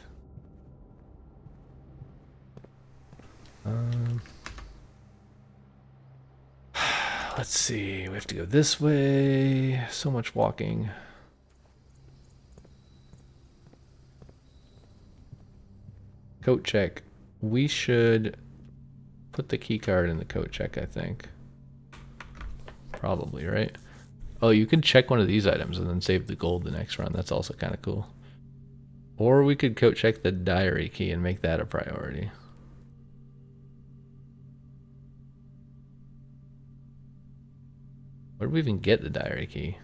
Let's see. We have to go this way. So much walking. Coat check. We should put the key card in the coat check, I think. Probably, right? Oh, you could check one of these items and then save the gold the next run. That's also kind of cool. Or we could coat check the diary key and make that a priority. Where do we even get the diary key?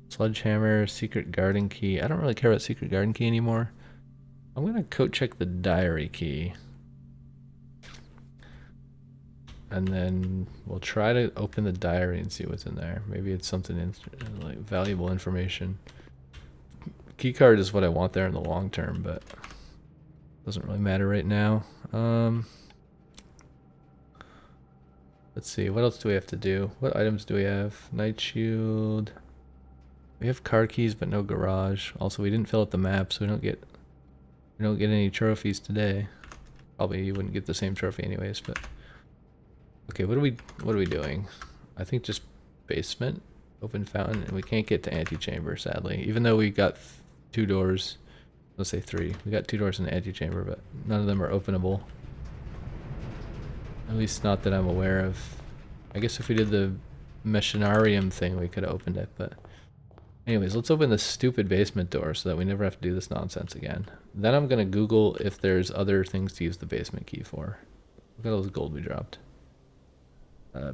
Sledgehammer, secret garden key. I don't really care about secret garden key anymore. I'm gonna coat check the diary key. And then we'll try to open the diary and see what's in there. Maybe it's something like valuable information. Keycard is what I want there in the long term, but doesn't really matter right now. Let's see, what else do we have to do? What items do we have? Night shield. We have car keys, but no garage. Also, we didn't fill out the map, so we don't get any trophies today. Probably you wouldn't get the same trophy anyways, but okay, what are we doing? I think just basement, open fountain, and we can't get to antechamber, sadly. Even though we got 2 doors, let's say 3. We got 2 doors in the antechamber, but none of them are openable. At least not that I'm aware of. I guess if we did the machinarium thing, we could have opened it, but anyways, let's open this stupid basement door so that we never have to do this nonsense again. Then I'm gonna Google if there's other things to use the basement key for. Look at all this gold we dropped.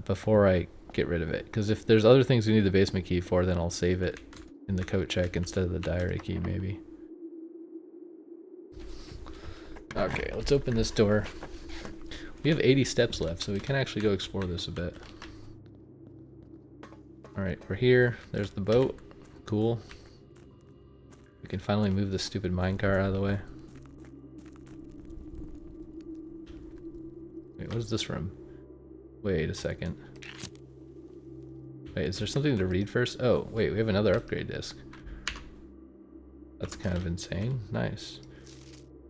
Before I get rid of it. Because if there's other things we need the basement key for, then I'll save it in the coat check instead of the diary key, maybe. Okay, let's open this door. We have 80 steps left, so we can actually go explore this a bit. Alright, we're here. There's the boat. Cool. We can finally move this stupid minecart out of the way. Wait, what is this room? Wait a second. Wait, is there something to read first? Oh, wait, we have another upgrade disc. That's kind of insane. Nice.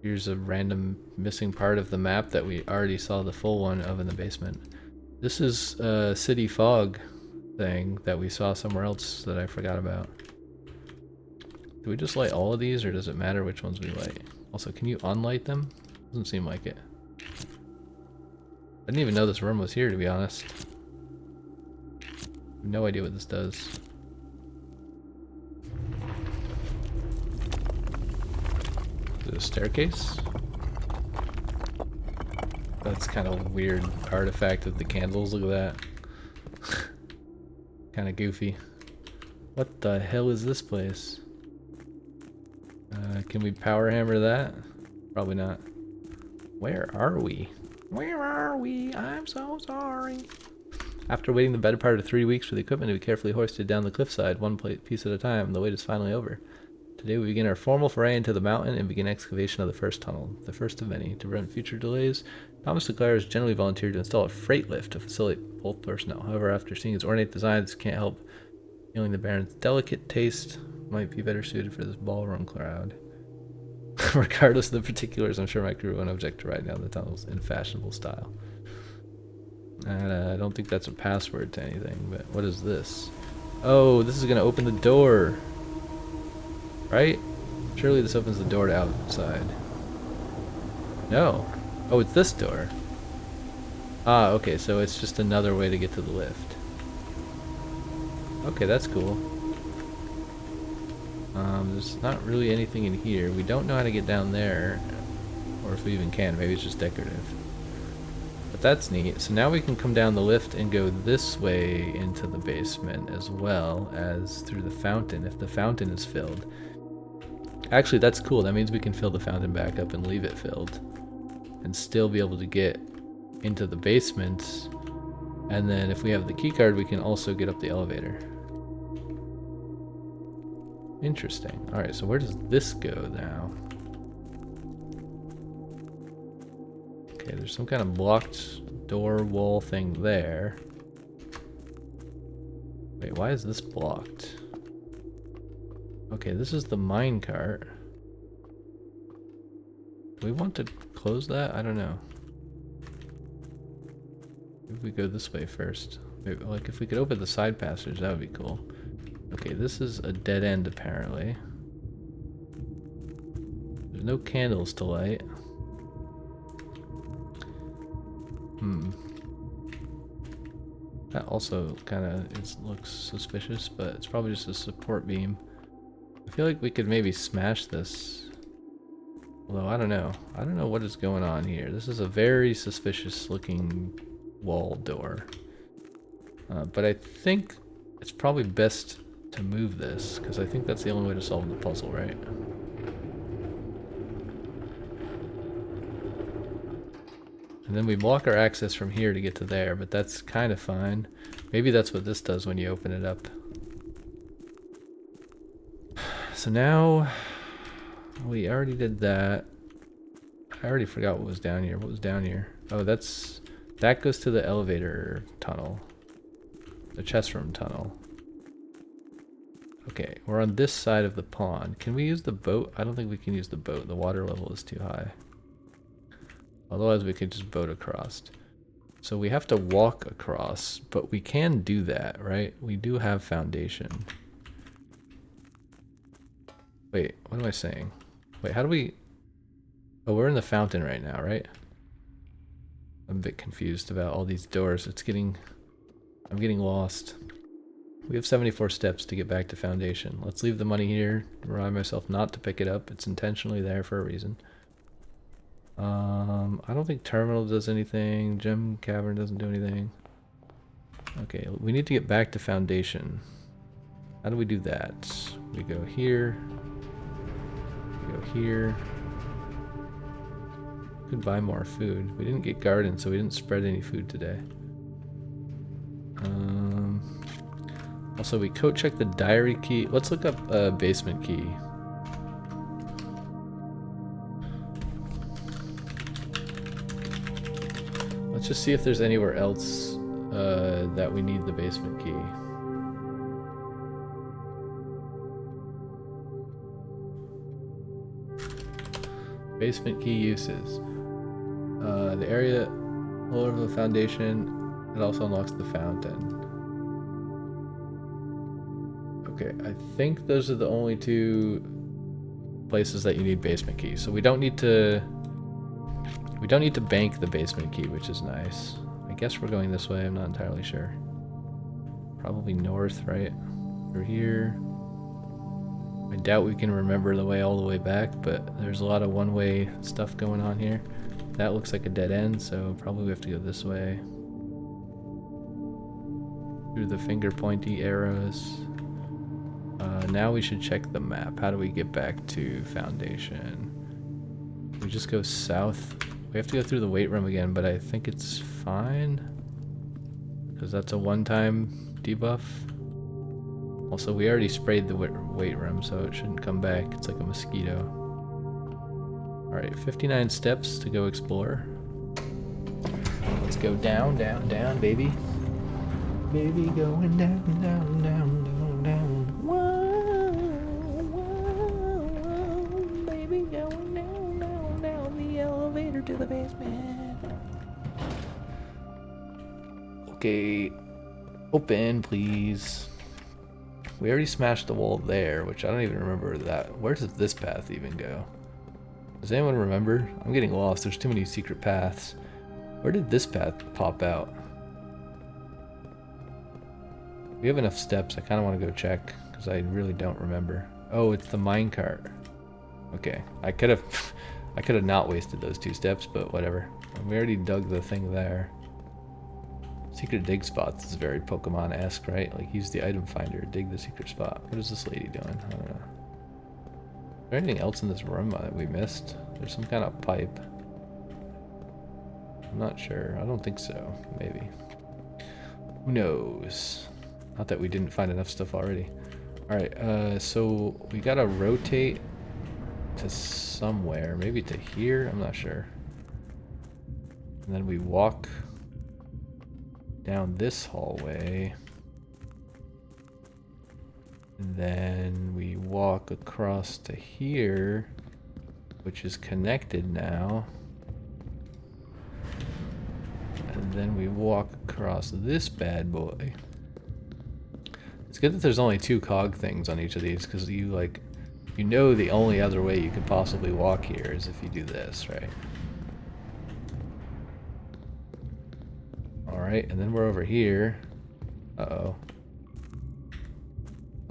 Here's a random missing part of the map that we already saw the full one of in the basement. This is a city fog thing that we saw somewhere else that I forgot about. Do we just light all of these, or does it matter which ones we light? Also, can you unlight them? Doesn't seem like it. I didn't even know this room was here, to be honest. No idea what this does. Is it a staircase? That's kind of a weird artifact of the candles. Look at that. Kind of goofy. What the hell is this place? Can we power hammer that? Probably not. Where are we? Where are we? I'm so sorry. After waiting the better part of 3 weeks for the equipment to be carefully hoisted down the cliffside, one piece at a time, the wait is finally over. Today we begin our formal foray into the mountain and begin excavation of the first tunnel, the first of many. To prevent future delays, Thomas DeClaire has generally volunteered to install a freight lift to facilitate both personnel. However, after seeing its ornate designs, can't help feeling the Baron's delicate taste might be better suited for this ballroom crowd. Regardless of the particulars, I'm sure my crew won't object to riding down the tunnels in fashionable style. And I don't think that's a password to anything, but what is this? Oh, this is going to open the door. Right? Surely this opens the door to outside. No. Oh, it's this door. Ah, okay, so it's just another way to get to the lift. Okay, that's cool. There's not really anything in here. We don't know how to get down there, or if we even can. Maybe it's just decorative. But that's neat. So now we can come down the lift and go this way into the basement as well as through the fountain if the fountain is filled. Actually, that's cool. That means we can fill the fountain back up and leave it filled and still be able to get into the basement. And then if we have the key card, we can also get up the elevator. Interesting. All right, so where does this go now? Okay, there's some kind of blocked door wall thing there. Wait, why is this blocked? Okay, this is the minecart. Do we want to close that? I don't know. If we go this way first. Maybe, like if we could open the side passage, that would be cool. Okay, this is a dead end apparently. There's no candles to light. That also kind of looks suspicious, but it's probably just a support beam. I feel like we could maybe smash this. Although, I don't know. I don't know what is going on here. This is a very suspicious looking wall door. But I think it's probably best to move this, because I think that's the only way to solve the puzzle, right? And then we block our access from here to get to there, but that's kind of fine. Maybe that's what this does when you open it up. So now, we already did that. I already forgot what was down here. What was down here? Oh, that goes to the elevator tunnel. The chest room tunnel. Okay, we're on this side of the pond. Can we use the boat? I don't think we can use the boat. The water level is too high. Otherwise we could just boat across. So we have to walk across, but we can do that, right? We do have foundation. Wait, what am I saying? Wait, how do we... Oh, we're in the fountain right now, right? I'm a bit confused about all these doors. I'm getting lost. We have 74 steps to get back to foundation. Let's leave the money here. Remind myself not to pick it up. It's intentionally there for a reason. I don't think terminal does anything. Gem cavern doesn't do anything. Okay, we need to get back to foundation. How do we do that? We go here. We go here. We could buy more food. We didn't get garden, so we didn't spread any food today. Also, we code check the diary key. Let's look up a basement key. Let's just see if there's anywhere else that we need the basement key. Basement key uses. The area all over the foundation. It also unlocks the fountain. Okay, I think those are the only two places that you need basement keys. So we don't need to bank the basement key, which is nice. I guess we're going this way, I'm not entirely sure. Probably north, right? Through here. I doubt we can remember the way all the way back, but there's a lot of one-way stuff going on here. That looks like a dead end, so probably we have to go this way. Through the finger pointy arrows. Now we should check the map. How do we get back to foundation? We just go south. We have to go through the weight room again, but I think it's fine. Because that's a one-time debuff. Also, we already sprayed the weight room, so it shouldn't come back. It's like a mosquito. Alright, 59 steps to go explore. Let's go down, down, down, baby. Baby going down, down, down, down, down. Whoa, whoa, whoa. Baby going down, down, down the elevator to the basement. Okay, open, please. We already smashed the wall there, which I don't even remember that. Where does this path even go? Does anyone remember? I'm getting lost. There's too many secret paths. Where did this path pop out? We have enough steps. I kind of want to go check because I really don't remember. Oh, it's the minecart. Okay, I could have not wasted those 2 steps, but whatever. We already dug the thing there. Secret dig spots is very Pokemon-esque, right? Like, use the item finder, dig the secret spot. What is this lady doing? I don't know. Is there anything else in this room that we missed? There's some kind of pipe. I'm not sure. I don't think so. Maybe. Who knows? Not that we didn't find enough stuff already. Alright, so we gotta rotate to somewhere. Maybe to here? I'm not sure. And then we walk down this hallway. And then we walk across to here, which is connected now. And then we walk across this bad boy. It's good that there's only 2 cog things on each of these, because you know the only other way you could possibly walk here is if you do this, right? Alright, and then we're over here. Uh-oh.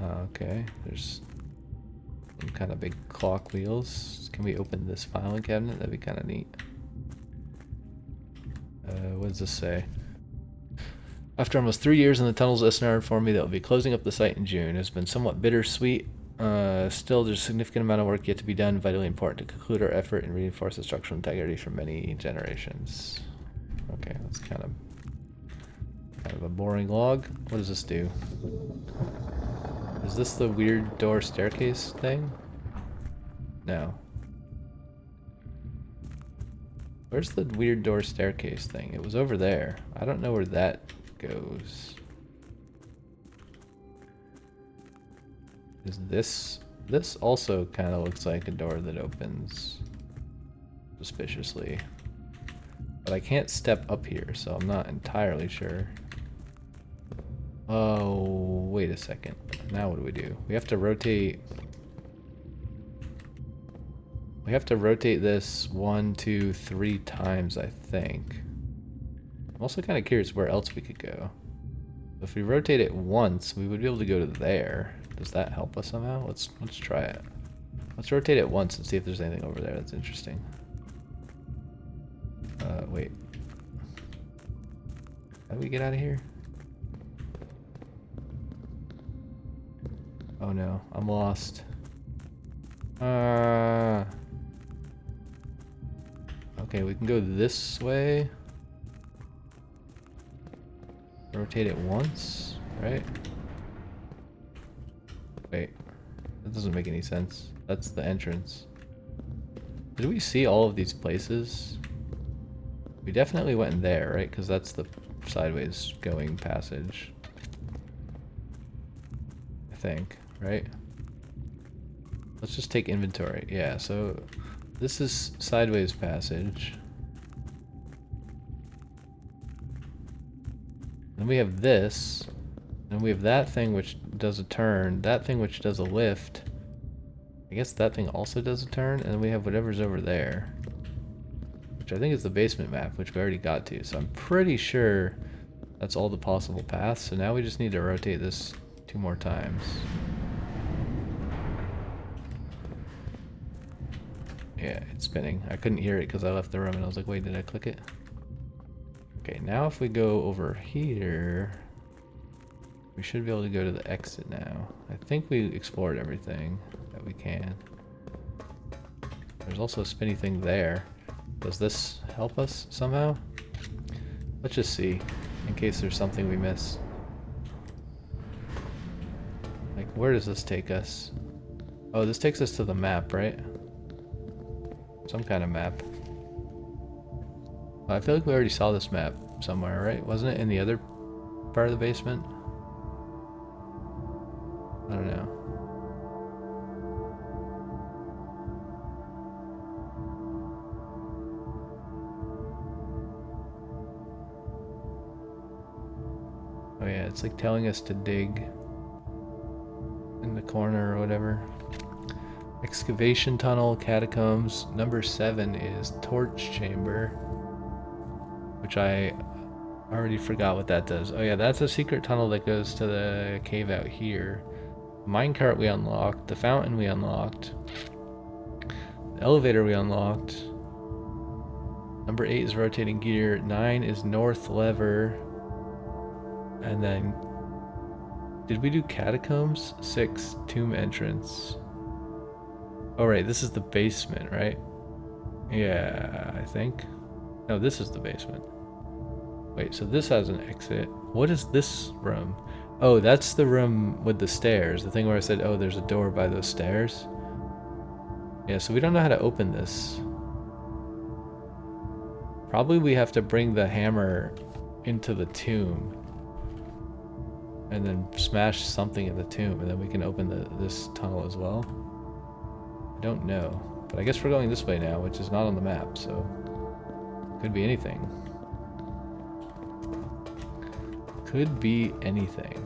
Okay, there's some kind of big clock wheels. Can we open this filing cabinet? That'd be kind of neat. What does this say? After almost 3 years in the tunnels, SNR informed me that we'll be closing up the site in June. It's been somewhat bittersweet. Still, there's a significant amount of work yet to be done, vitally important to conclude our effort and reinforce the structural integrity for many generations. Okay, that's kind of a boring log. What does this do? Is this the weird door staircase thing? No. Where's the weird door staircase thing? It was over there. I don't know where that goes. Is this also kind of looks like a door that opens suspiciously. But I can't step up here, so I'm not entirely sure. Oh, wait a second. Now what do? We have to rotate. We have to rotate this 1, 2, 3 times, I think. I'm also kind of curious where else we could go. If we rotate it once, we would be able to go to there. Does that help us somehow? Let's try it. Let's rotate it once and see if there's anything over there that's interesting. Wait. How do we get out of here? Oh no, I'm lost. Okay, we can go this way. Rotate it once, right? Wait, that doesn't make any sense. That's the entrance. Did we see all of these places? We definitely went in there, right? Because that's the sideways going passage. I think, right? Let's just take inventory. Yeah, so this is sideways passage. Then we have this. Then we have that thing which does a turn. That thing which does a lift. I guess that thing also does a turn. And then we have whatever's over there, which I think is the basement map, which we already got to. So I'm pretty sure that's all the possible paths. So now we just need to rotate this 2 more times. Yeah, it's spinning. I couldn't hear it because I left the room and I was like, wait, did I click it? Okay, now if we go over here, we should be able to go to the exit now. I think we explored everything that we can. There's also a spinny thing there. Does this help us somehow? Let's just see, in case there's something we missed. Like, where does this take us? Oh, this takes us to the map, right? Some kind of map. I feel like we already saw this map somewhere, right? Wasn't it in the other part of the basement? I don't know. Oh yeah, it's like telling us to dig in the corner or whatever. Excavation tunnel, catacombs. Number 7 is torch chamber, which I already forgot what that does. Oh yeah, that's a secret tunnel that goes to the cave out here. Minecart we unlocked. The fountain we unlocked. The elevator we unlocked. Number 8 is rotating gear. 9 is north lever. And then, did we do catacombs? 6, tomb entrance. Oh, right, this is the basement, right? Yeah, I think. No, this is the basement. Wait, so this has an exit. What is this room? Oh, that's the room with the stairs. The thing where I said, oh, there's a door by those stairs. Yeah, so we don't know how to open this. Probably we have to bring the hammer into the tomb. And then smash something in the tomb, and then we can open this tunnel as well. I don't know. But I guess we're going this way now, which is not on the map, so... Could be anything. Could be anything.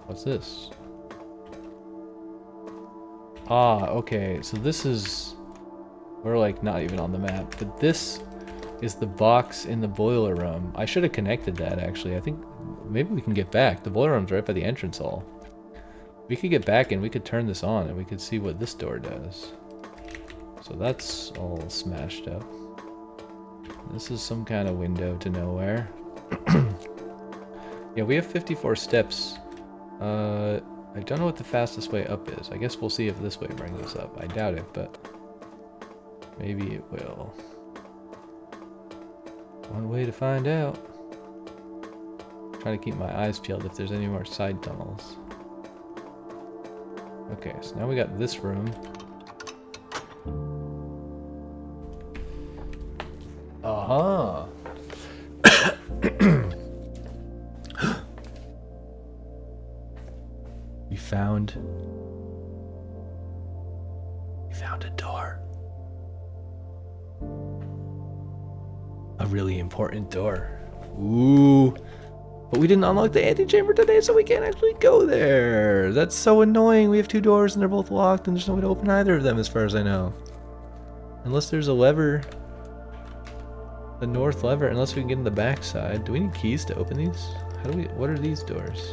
What's this? Ah, okay, so this is... We're like not even on the map, but this is the box in the boiler room. I should have connected that actually. I think maybe we can get back. The boiler room's right by the entrance hall. We could get back and we could turn this on and we could see what this door does. So that's all smashed up. This is some kind of window to nowhere. Yeah, we have 54 steps. I don't know what the fastest way up is. I guess we'll see if this way brings us up. I doubt it, but maybe it will. One way to find out. Trying to keep my eyes peeled if there's any more side tunnels. Okay, so now we got this room. Uh-huh. We found a door. A really important door. Ooh. But we didn't unlock the antechamber today, so we can't actually go there. That's so annoying. We have 2 doors and they're both locked and there's no way to open either of them as far as I know. Unless there's a lever. The north lever, unless we can get in the back side. Do we need keys to open these? How do we, what are these doors?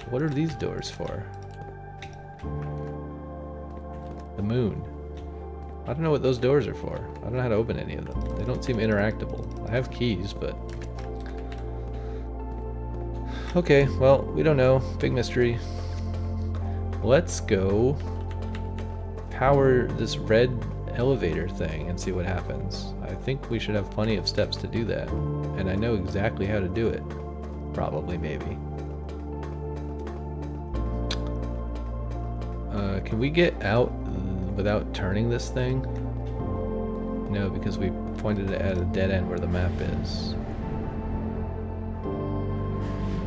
What are these doors for? The moon. I don't know what those doors are for. I don't know how to open any of them. They don't seem interactable. I have keys, but... Okay, well, we don't know. Big mystery. Let's go power this red elevator thing and see what happens. I think we should have plenty of steps to do that. And I know exactly how to do it. Probably, maybe. Can we get out without turning this thing? No, because we pointed it at a dead end where the map is.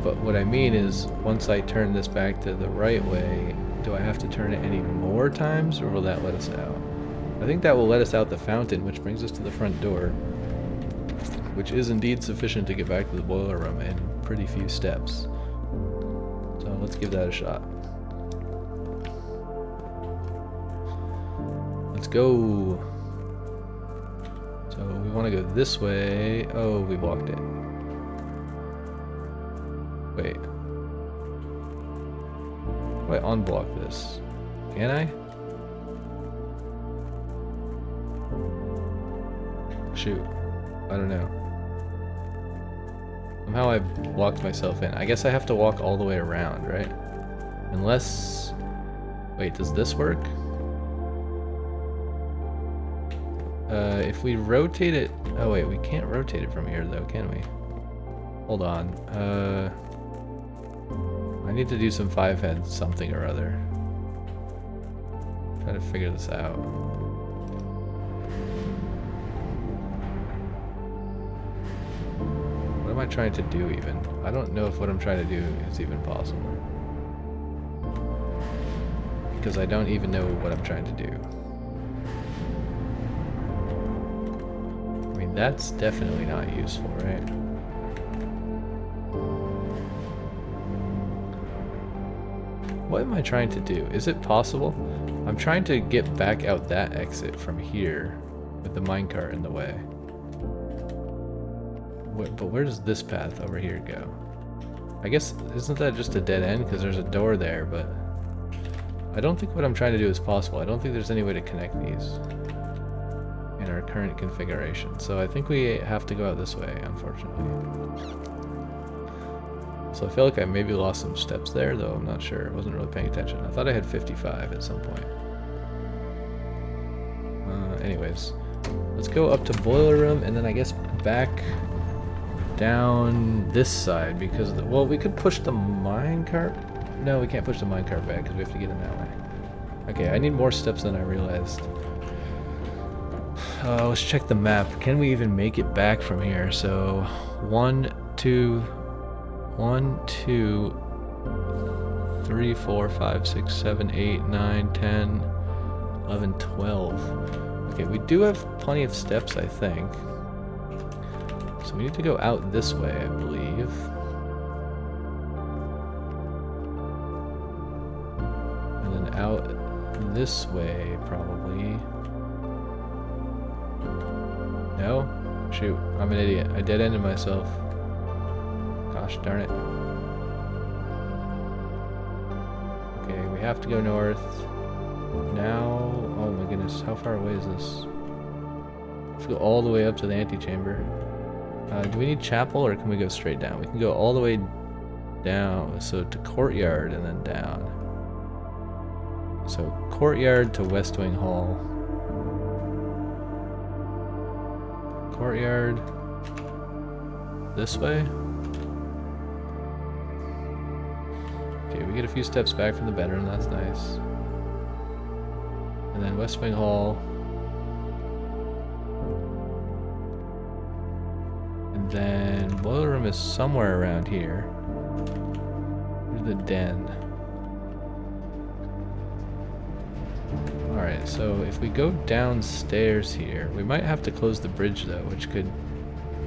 But what I mean is, once I turn this back to the right way, do I have to turn it any more times, or will that let us out? I think that will let us out the fountain, which brings us to the front door, which is indeed sufficient to get back to the boiler room in pretty few steps. So let's give that a shot. Let's go. So we want to go this way. Oh, we blocked it. Wait. Do I unblock this? Can I? Shoot. I don't know. Somehow I locked myself in. I guess I have to walk all the way around, right? Unless... Wait, does this work? If we rotate it... Oh wait, we can't rotate it from here though, can we? Hold on. I need to do some 5-head something or other. Try to figure this out. What am I trying to do even? I don't know if what I'm trying to do is even possible. Because I don't even know what I'm trying to do. I mean, that's definitely not useful, right? What am I trying to do? Is it possible? I'm trying to get back out that exit from here with the minecart in the way. But where does this path over here go? I guess, isn't that just a dead end? Because there's a door there, but I don't think what I'm trying to do is possible. I don't think there's any way to connect these in our current configuration. So I think we have to go out this way, unfortunately. So I feel like I maybe lost some steps there, though I'm not sure. I wasn't really paying attention. I thought I had 55 at some point. Anyways, let's go up to boiler room and then I guess back down this side because, well, we could push the minecart. No, we can't push the minecart back because we have to get in that way. Okay, I need more steps than I realized. Let's check the map. Can we even make it back from here? So, 1, 2, 3, 4, 5, 6, 7, 8, 9, 10, 11, 12. Okay, we do have plenty of steps, I think. So we need to go out this way, I believe. And then out this way, probably. No? Shoot, I'm an idiot. I dead-ended myself. Gosh darn it. Okay, we have to go north. Now, oh my goodness, how far away is this? Let's go all the way up to the antechamber. Do we need chapel or can we go straight down? We can go all the way down, so to courtyard and then down. So courtyard to West Wing Hall. Courtyard this way. Okay, we get a few steps back from the bedroom, that's nice. And then West Wing Hall. And then boiler room is somewhere around here. Here's the den. Alright, so if we go downstairs here, we might have to close the bridge though, which could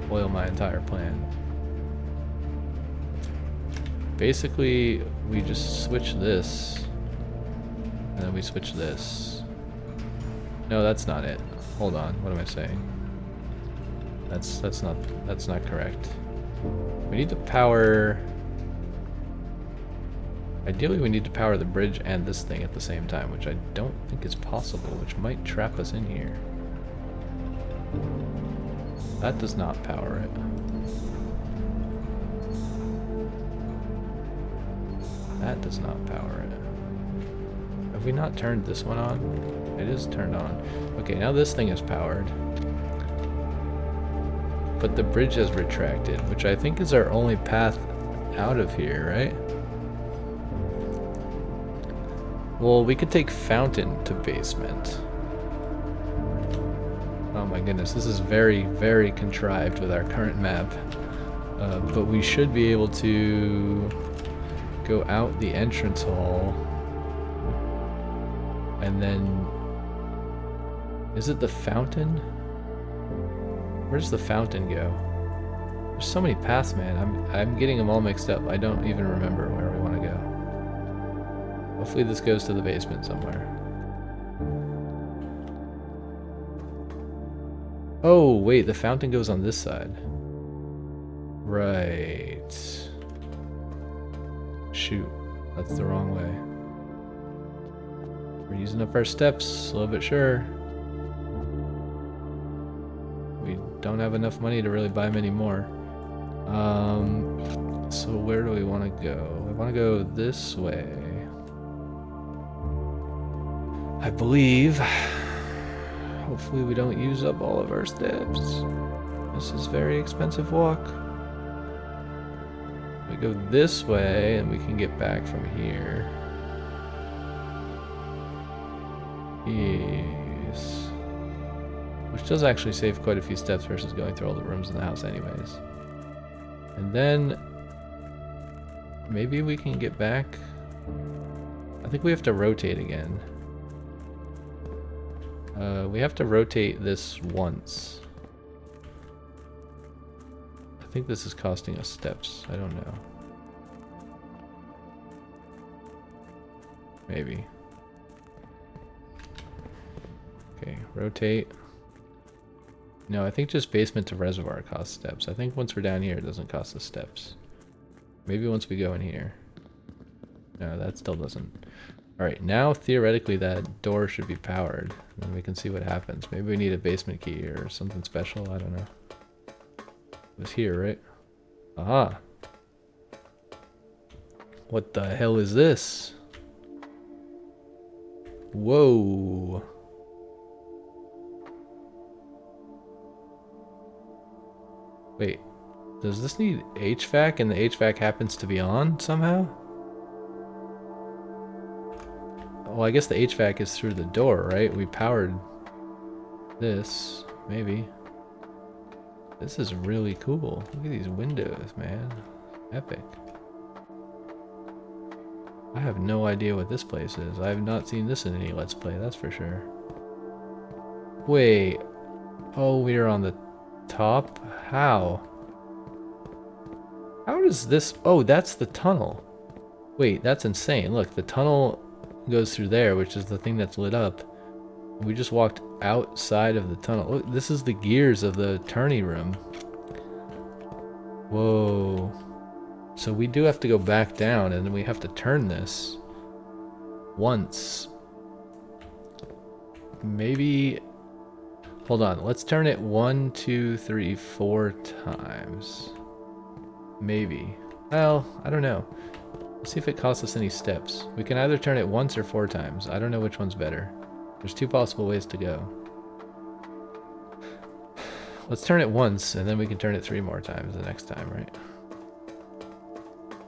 foil my entire plan. Basically, we just switch this, and then we switch this. No, that's not it. Hold on, what am I saying? That's not correct. We need to power. Ideally, we need to power the bridge and this thing at the same time, which I don't think is possible, which might trap us in here. That does not power it. That does not power it. Have we not turned this one on? It is turned on. Okay, now this thing is powered. But the bridge has retracted, which I think is our only path out of here, right? Well, we could take fountain to basement. Oh my goodness, this is very, very contrived with our current map. But we should be able to go out the entrance hall. And then... Is it the fountain? Where does the fountain go? There's so many paths, man. I'm getting them all mixed up. I don't even remember where we want to go. Hopefully this goes to the basement somewhere. Oh, wait, the fountain goes on this side. Right. Shoot, that's the wrong way. We're using up our steps, slow but sure. We don't have enough money to really buy many more. So where do we want to go? We want to go this way. I believe. Hopefully we don't use up all of our steps. This is a very expensive walk. We go this way and we can get back from here. Yes. Which does actually save quite a few steps versus going through all the rooms in the house anyways. And then maybe we can get back. I think we have to rotate again. We have to rotate this once. I think this is costing us steps. I don't know. Maybe. Okay, rotate. No, I think just basement to reservoir costs steps. I think once we're down here, it doesn't cost us steps. Maybe once we go in here. No, that still doesn't. Alright, now theoretically that door should be powered. And we can see what happens. Maybe we need a basement key or something special, I don't know. It was here, right? Aha! What the hell is this? Whoa! Wait, does this need HVAC and the HVAC happens to be on somehow? Well, I guess the HVAC is through the door, right? We powered this, maybe. This is really cool. Look at these windows, man. Epic. I have no idea what this place is. I have not seen this in any Let's Play, that's for sure. Wait. Oh, we're on the top? How? How does this... Oh, that's the tunnel. Wait, that's insane. Look, the tunnel goes through there, which is the thing that's lit up. We just walked outside of the tunnel. Look, this is the gears of the tourney room. Whoa. So we do have to go back down, and then we have to turn this once. Maybe... Hold on, let's turn it 1, 2, 3, 4 times. Maybe. Well, I don't know. Let's see if it costs us any steps. We can either turn it once or 4 times. I don't know which one's better. There's 2 possible ways to go. Let's turn it once, and then we can turn it 3 more times the next time, right?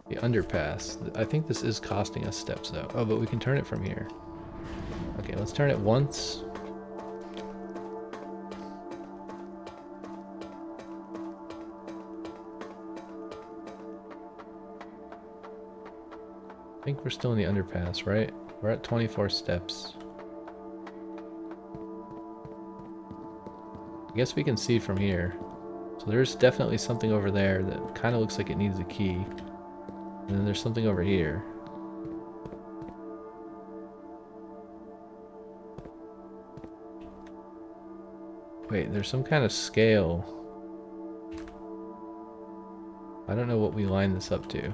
The underpass. I think this is costing us steps, though. Oh, but we can turn it from here. Okay, let's turn it once. I think we're still in the underpass, right? We're at 24 steps. I guess we can see from here. So there's definitely something over there that kind of looks like it needs a key. And then there's something over here. Wait, there's some kind of scale. I don't know what we line this up to.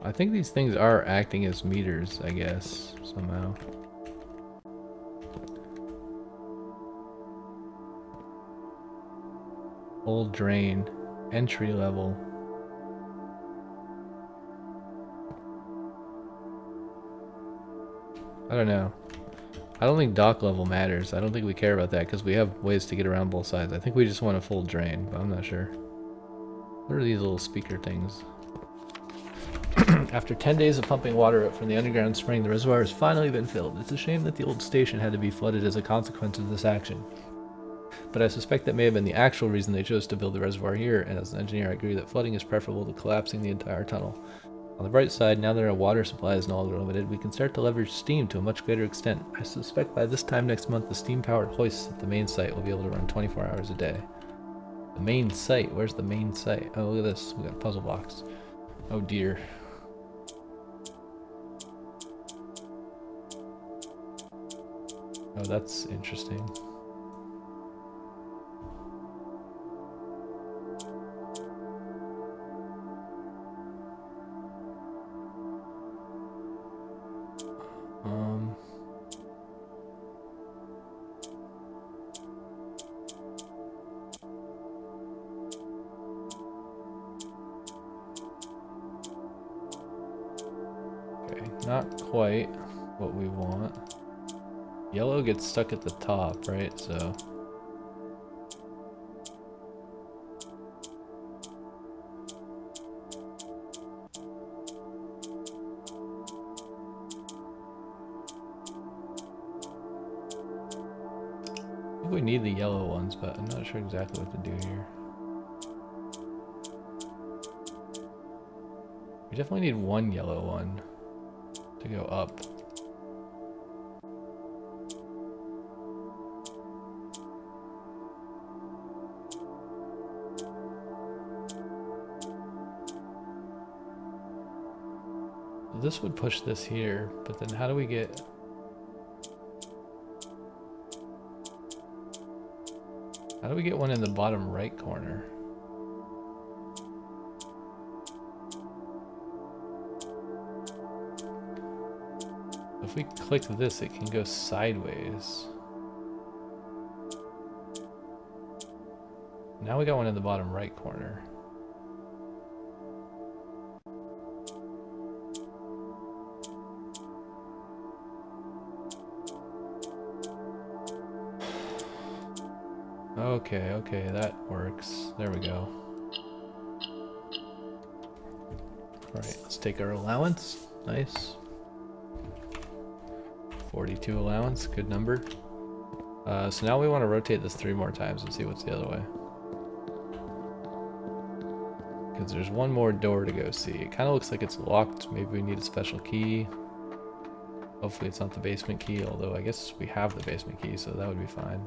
I think these things are acting as meters, I guess, somehow. Old drain, entry level. I don't know. I don't think dock level matters. I don't think we care about that because we have ways to get around both sides. I think we just want a full drain, but I'm not sure. What are these little speaker things? After 10 days of pumping water up from the underground spring, the reservoir has finally been filled. It's a shame that the old station had to be flooded as a consequence of this action. But I suspect that may have been the actual reason they chose to build the reservoir here, and as an engineer I agree that flooding is preferable to collapsing the entire tunnel. On the bright side, now that our water supply is no longer limited, we can start to leverage steam to a much greater extent. I suspect by this time next month the steam-powered hoists at the main site will be able to run 24 hours a day. The main site? Where's the main site? Oh, look at this. We got a puzzle box. Oh dear. Oh, that's interesting. Okay, not quite what we want. Yellow gets stuck at the top, right? So I think we need the yellow ones, but I'm not sure exactly what to do here. We definitely need one yellow one to go up. This would push this here, but then how do we get... How do we get one in the bottom right corner? If we click this, it can go sideways. Now we got one in the bottom right corner. Okay, okay, that works. There we go. Alright, let's take our allowance. Nice. 42 allowance, good number. So now we want to rotate this 3 more times and see what's the other way. Because there's one more door to go see. It kind of looks like it's locked. Maybe we need a special key. Hopefully it's not the basement key, although I guess we have the basement key, so that would be fine.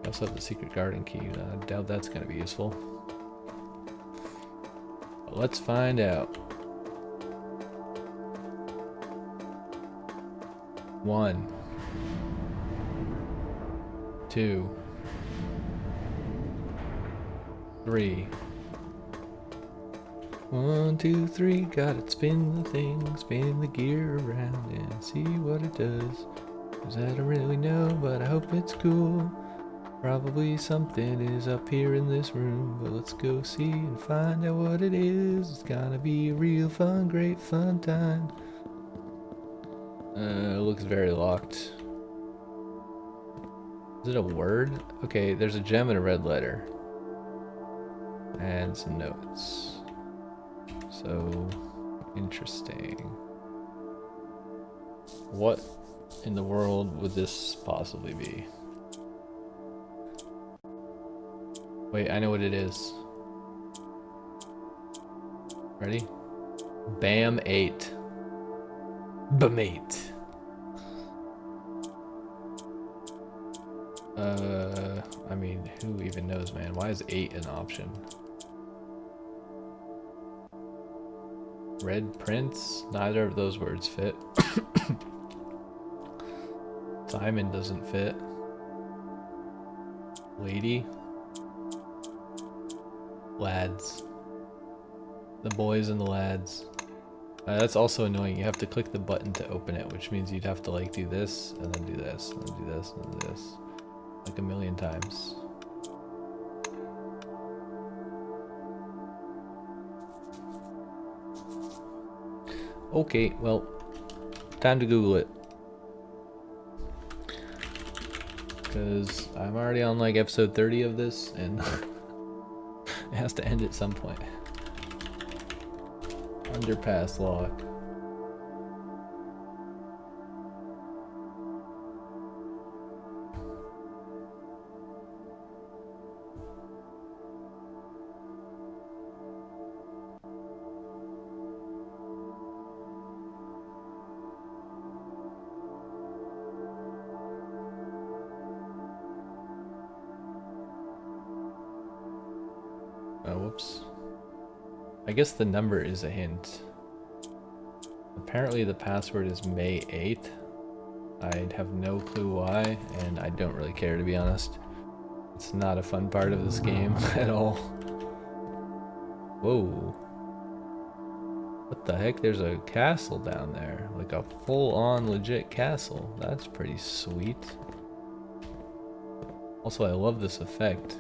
We also have the secret garden key. I doubt that's going to be useful. But let's find out. 1, 2, 3. 1, 2, 3, gotta spin the thing, spin the gear around and see what it does. 'Cause I don't really know, but I hope it's cool. Probably something is up here in this room, but let's go see and find out what it is. It's gonna be a real fun, great fun time. It looks very locked. Is it a word? Okay, there's a gem and a red letter. And some notes. So, interesting. What in the world would this possibly be? Wait, I know what it is. Ready? Bam 8. Bamate. I mean, who even knows, man? Why is 8 an option? Red Prince? Neither of those words fit. Diamond doesn't fit. Lady? Lads. The boys and the lads. That's also annoying. You have to click the button to open it, which means you'd have to like do this, and then do this, and then do this, and then do this. Like a million times. Okay, well, time to Google it. Because I'm already on like episode 30 of this, and it has to end at some point. Underpass lock. Oh, whoops. I guess the number is a hint. Apparently the password is May 8th. I have no clue why, and I don't really care, to be honest. It's not a fun part of this game at all. Whoa. What the heck? There's a castle down there. Like a full-on legit castle. That's pretty sweet. Also, I love this effect.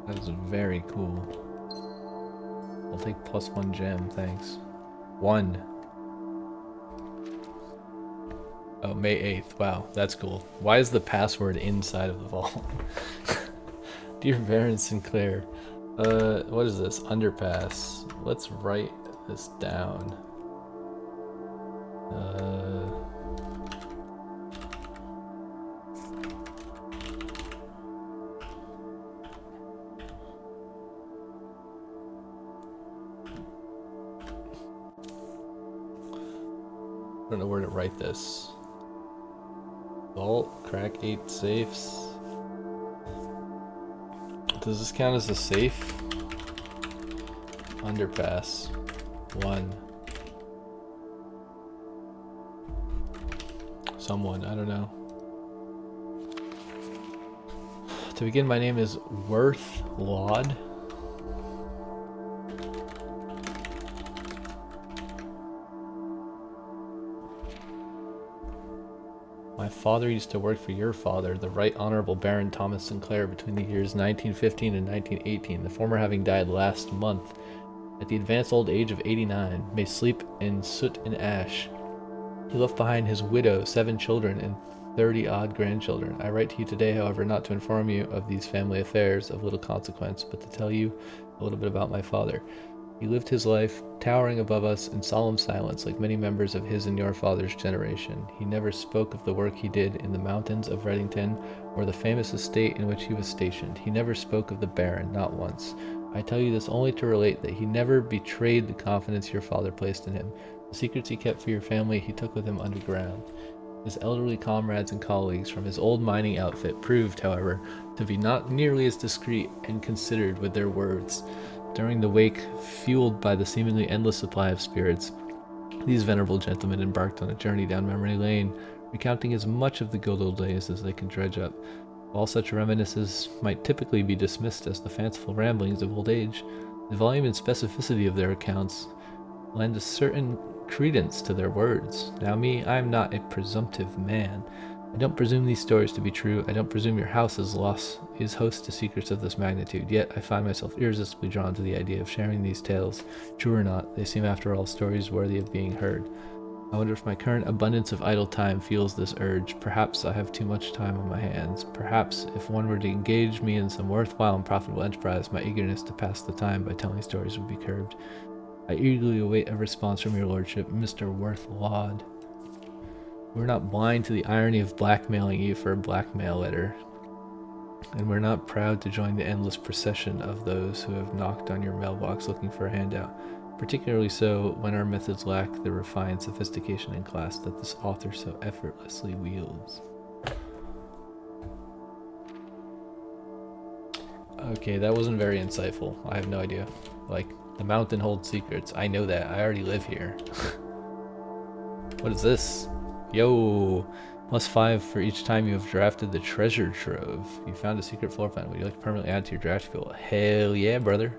That is very cool. I'll take +1 gem, thanks. 1. Oh, May 8th. Wow, that's cool. Why is the password inside of the vault? Dear Baron Sinclair. What is this? Underpass. Let's write this down. I don't know where to write this. Vault, crack 8 safes. Does this count as a safe? Underpass. 1. Someone, I don't know. To begin, my name is Worth Laud. My father used to work for your father, the Right Honorable Baron Thomas Sinclair, between the years 1915 and 1918, the former having died last month at the advanced old age of 89, may sleep in soot and ash. He left behind his widow, 7 children, and 30-odd grandchildren. I write to you today, however, not to inform you of these family affairs of little consequence, but to tell you a little bit about my father. He lived his life towering above us in solemn silence, like many members of his and your father's generation. He never spoke of the work he did in the mountains of Reddington or the famous estate in which he was stationed. He never spoke of the Baron, not once. I tell you this only to relate that he never betrayed the confidence your father placed in him. The secrets he kept for your family he took with him underground. His elderly comrades and colleagues from his old mining outfit proved, however, to be not nearly as discreet and considered with their words. During the wake, fueled by the seemingly endless supply of spirits, these venerable gentlemen embarked on a journey down memory lane, recounting as much of the good old days as they could dredge up. While such reminiscences might typically be dismissed as the fanciful ramblings of old age, the volume and specificity of their accounts lend a certain credence to their words. Now me, I am not a presumptive man. I don't presume these stories to be true. I don't presume your house is host to secrets of this magnitude. Yet I find myself irresistibly drawn to the idea of sharing these tales. True or not, they seem after all stories worthy of being heard. I wonder if my current abundance of idle time fuels this urge. Perhaps I have too much time on my hands. Perhaps if one were to engage me in some worthwhile and profitable enterprise, my eagerness to pass the time by telling stories would be curbed. I eagerly await a response from your lordship, Mr. Worth Laud. We're not blind to the irony of blackmailing you for a blackmail letter, and we're not proud to join the endless procession of those who have knocked on your mailbox looking for a handout, particularly so when our methods lack the refined sophistication and class that this author so effortlessly wields. Okay, that wasn't very insightful. I have no idea. Like, the mountain holds secrets. I know that. I already live here. What is this? Yo, +5 for each time you have drafted the treasure trove. You found a secret floor plan. Would you like to permanently add to your draft pool? Hell yeah, brother.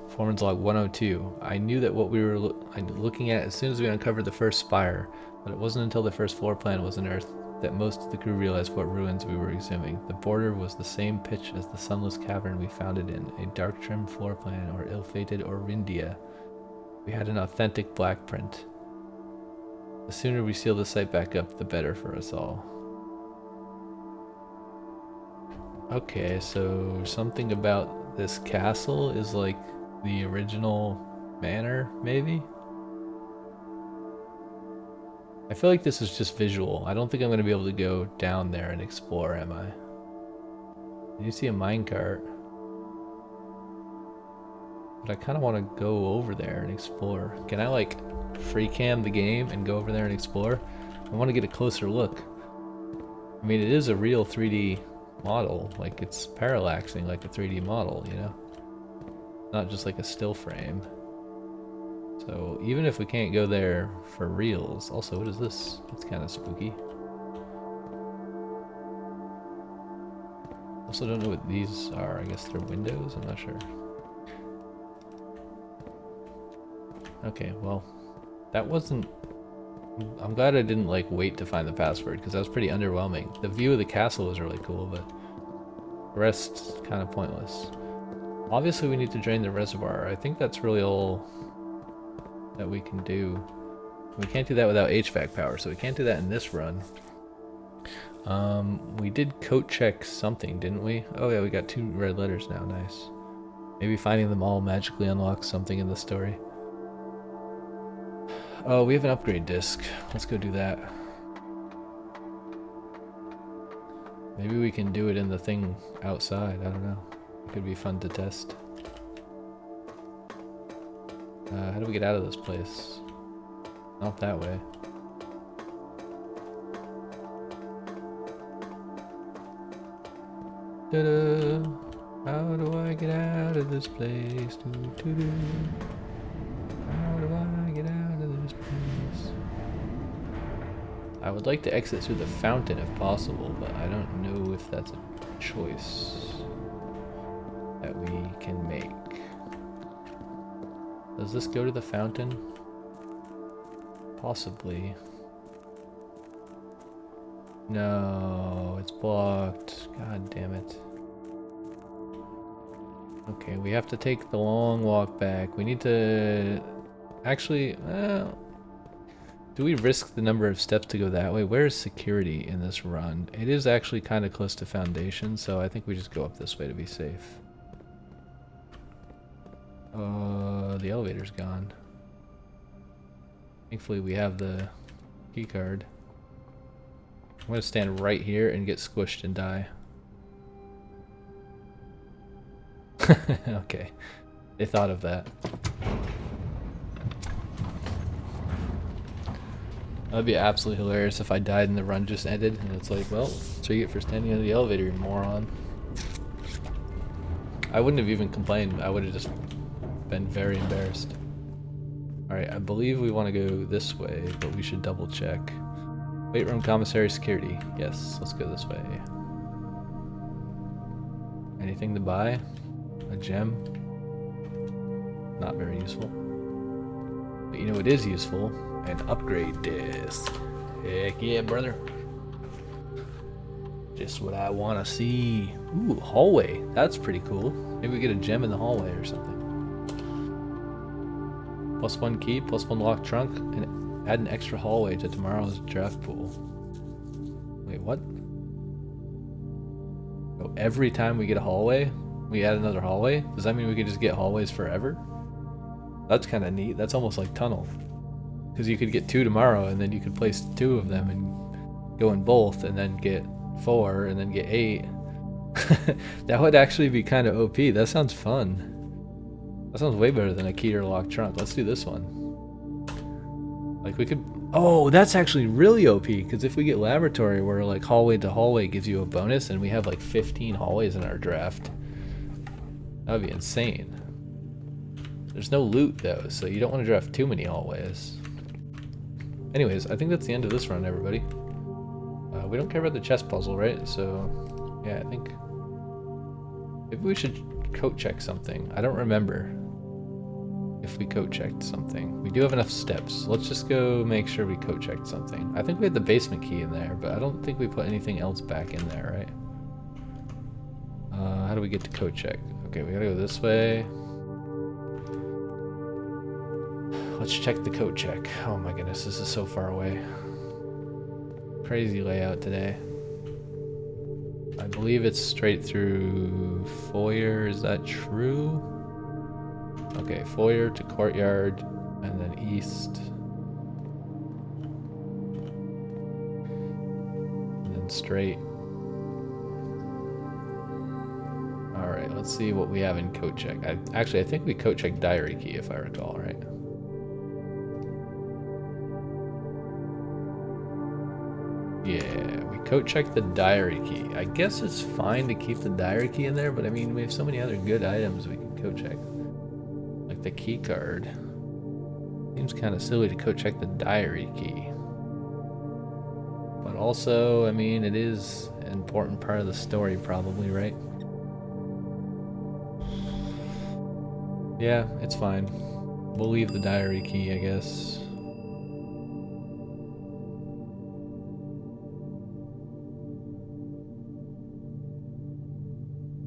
Foreman's log 102. I knew that what we were looking at as soon as we uncovered the first spire, but it wasn't until the first floor plan was unearthed that most of the crew realized what ruins we were exhuming. The border was the same pitch as the sunless cavern we found it in, a dark trimmed floor plan or ill-fated Orindia. We had an authentic black print. The sooner we seal the site back up, the better for us all. Okay, so something about this castle is like the original manor, maybe? I feel like this is just visual. I don't think I'm going to be able to go down there and explore, am I? You see a minecart. But I kind of want to go over there and explore. Can I like free cam the game and go over there and explore? I want to get a closer look. I mean, it is a real 3D model. Like, it's parallaxing like a 3D model, you know? Not just like a still frame. So even if we can't go there for reals, also, what is this? It's kind of spooky. Also don't know what these are. I guess they're windows? I'm not sure. Okay, well, that wasn't... I'm glad I didn't like wait to find the password, because that was pretty underwhelming. The view of the castle was really cool, but the rest kind of pointless. Obviously we need to drain the reservoir. I think that's really all that we can do. We can't do that without HVAC power, so we can't do that in this run. We did coat check something, didn't we? Oh yeah, we got 2 red letters now, nice. Maybe finding them all magically unlocks something in the story. Oh, we have an upgrade disc. Let's go do that. Maybe we can do it in the thing outside, I don't know. It could be fun to test. How do we get out of this place? Not that way. Da-da! How do I get out of this place? Doo-doo-doo. How do I get out of this place? I would like to exit through the fountain if possible, but I don't know if that's a choice that we can make. Does this go to the fountain? Possibly. No, it's blocked. God damn it. Okay, we have to take the long walk back. We need to... Actually, do we risk the number of steps to go that way? Where is security in this run? It is actually kind of close to foundation, so I think we just go up this way to be safe. The elevator's gone. Thankfully we have the key card. I'm gonna stand right here and get squished and die. Okay, they thought of that. That'd be absolutely hilarious if I died and the run just ended and it's like, well, that's what you get for standing under the elevator, you moron. I wouldn't have even complained. I would have just been very embarrassed. Alright, I believe we want to go this way, but we should double check. Weight room commissary security. Yes, let's go this way. Anything to buy? A gem? Not very useful. But you know what is useful? An upgrade disc. Heck yeah, brother. Just what I want to see. Ooh, hallway. That's pretty cool. Maybe we get a gem in the hallway or something. +1 key, +1 locked trunk, and add an extra hallway to tomorrow's draft pool. Wait, what? Oh, every time we get a hallway, we add another hallway? Does that mean we could just get hallways forever? That's kind of neat. That's almost like Tunnel. Because you could get 2 tomorrow, and then you could place 2 of them and go in both, and then get 4, and then get 8. That would actually be kind of OP. That sounds fun. That sounds way better than a key or locked trunk. Let's do this one. Like we could... Oh, that's actually really OP, because if we get laboratory where like hallway to hallway gives you a bonus and we have like 15 hallways in our draft, that would be insane. There's no loot though, so you don't want to draft too many hallways. Anyways, I think that's the end of this run, everybody. We don't care about the chess puzzle, right? So, yeah, I think... Maybe we should code check something. I don't remember if we code checked something. We do have enough steps. Let's just go make sure we code checked something. I think we had the basement key in there, but I don't think we put anything else back in there, right? How do we get to code check? Okay, we gotta go this way. Let's check the code check. Oh my goodness, this is so far away. Crazy layout today. I believe it's straight through foyer. Is that true? Okay, foyer to courtyard and then east. And then straight. Alright, let's see what we have in code check. I think we code checked diary key if I recall, right? Yeah, we code checked the diary key. I guess it's fine to keep the diary key in there, but I mean, we have so many other good items we can code check. Like the key card. Seems kind of silly to code check the diary key. But also, I mean, it is an important part of the story probably, right? Yeah, it's fine. We'll leave the diary key, I guess.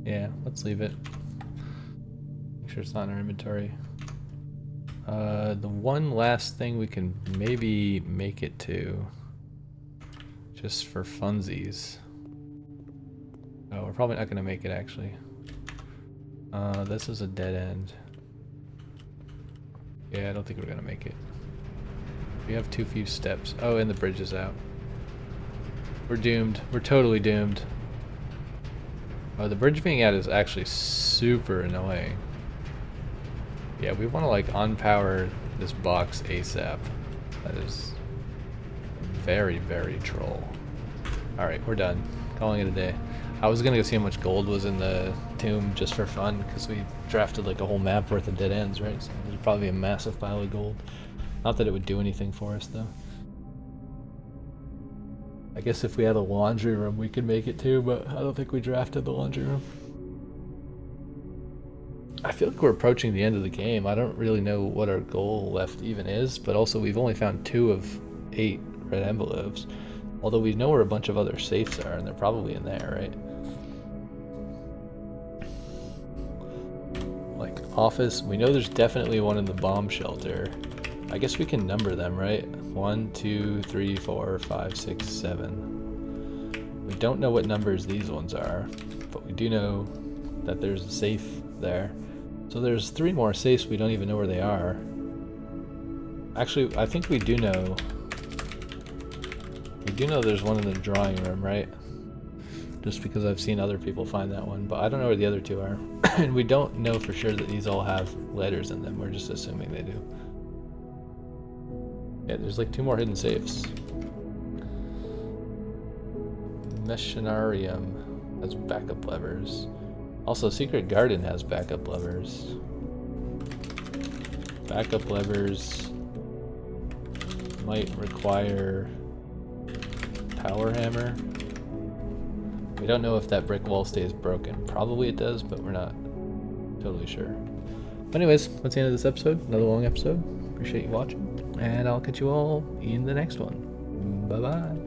Yeah, let's leave it. Make sure it's not in our inventory. The one last thing we can maybe make it to, just for funsies. Oh, we're probably not going to make it actually. This is a dead end. Yeah, I don't think we're going to make it. We have too few steps. Oh, and the bridge is out. We're doomed. We're totally doomed. Oh, the bridge being out is actually super annoying. Yeah, we want to like unpower this box ASAP. That is very, very troll. Alright, we're done. Calling it a day. I was gonna go see how much gold was in the tomb just for fun, because we drafted like a whole map worth of dead ends, right? So there's probably a massive pile of gold. Not that it would do anything for us though. I guess if we had a laundry room, we could make it too, but I don't think we drafted the laundry room. I feel like we're approaching the end of the game. I don't really know what our goal left even is, but also we've only found 2 of 8 red envelopes. Although we know where a bunch of other safes are, and they're probably in there, right? Like, office. We know there's definitely one in the bomb shelter. I guess we can number them, right? 1, 2, 3, 4, 5, 6, 7. We don't know what numbers these ones are, but we do know that there's a safe there. So there's 3 more safes we don't even know where they are. Actually, I think we do know. We do know there's one in the drawing room, right? Just because I've seen other people find that one, but I don't know where the other 2 are. And we don't know for sure that these all have letters in them. We're just assuming they do. Yeah, there's like 2 more hidden safes. Machinarium has backup levers. Also, Secret Garden has backup levers. Backup levers might require power hammer. We don't know if that brick wall stays broken. Probably it does, but we're not totally sure. But anyways, that's the end of this episode. Another long episode. Appreciate you watching. And I'll catch you all in the next one. Bye-bye.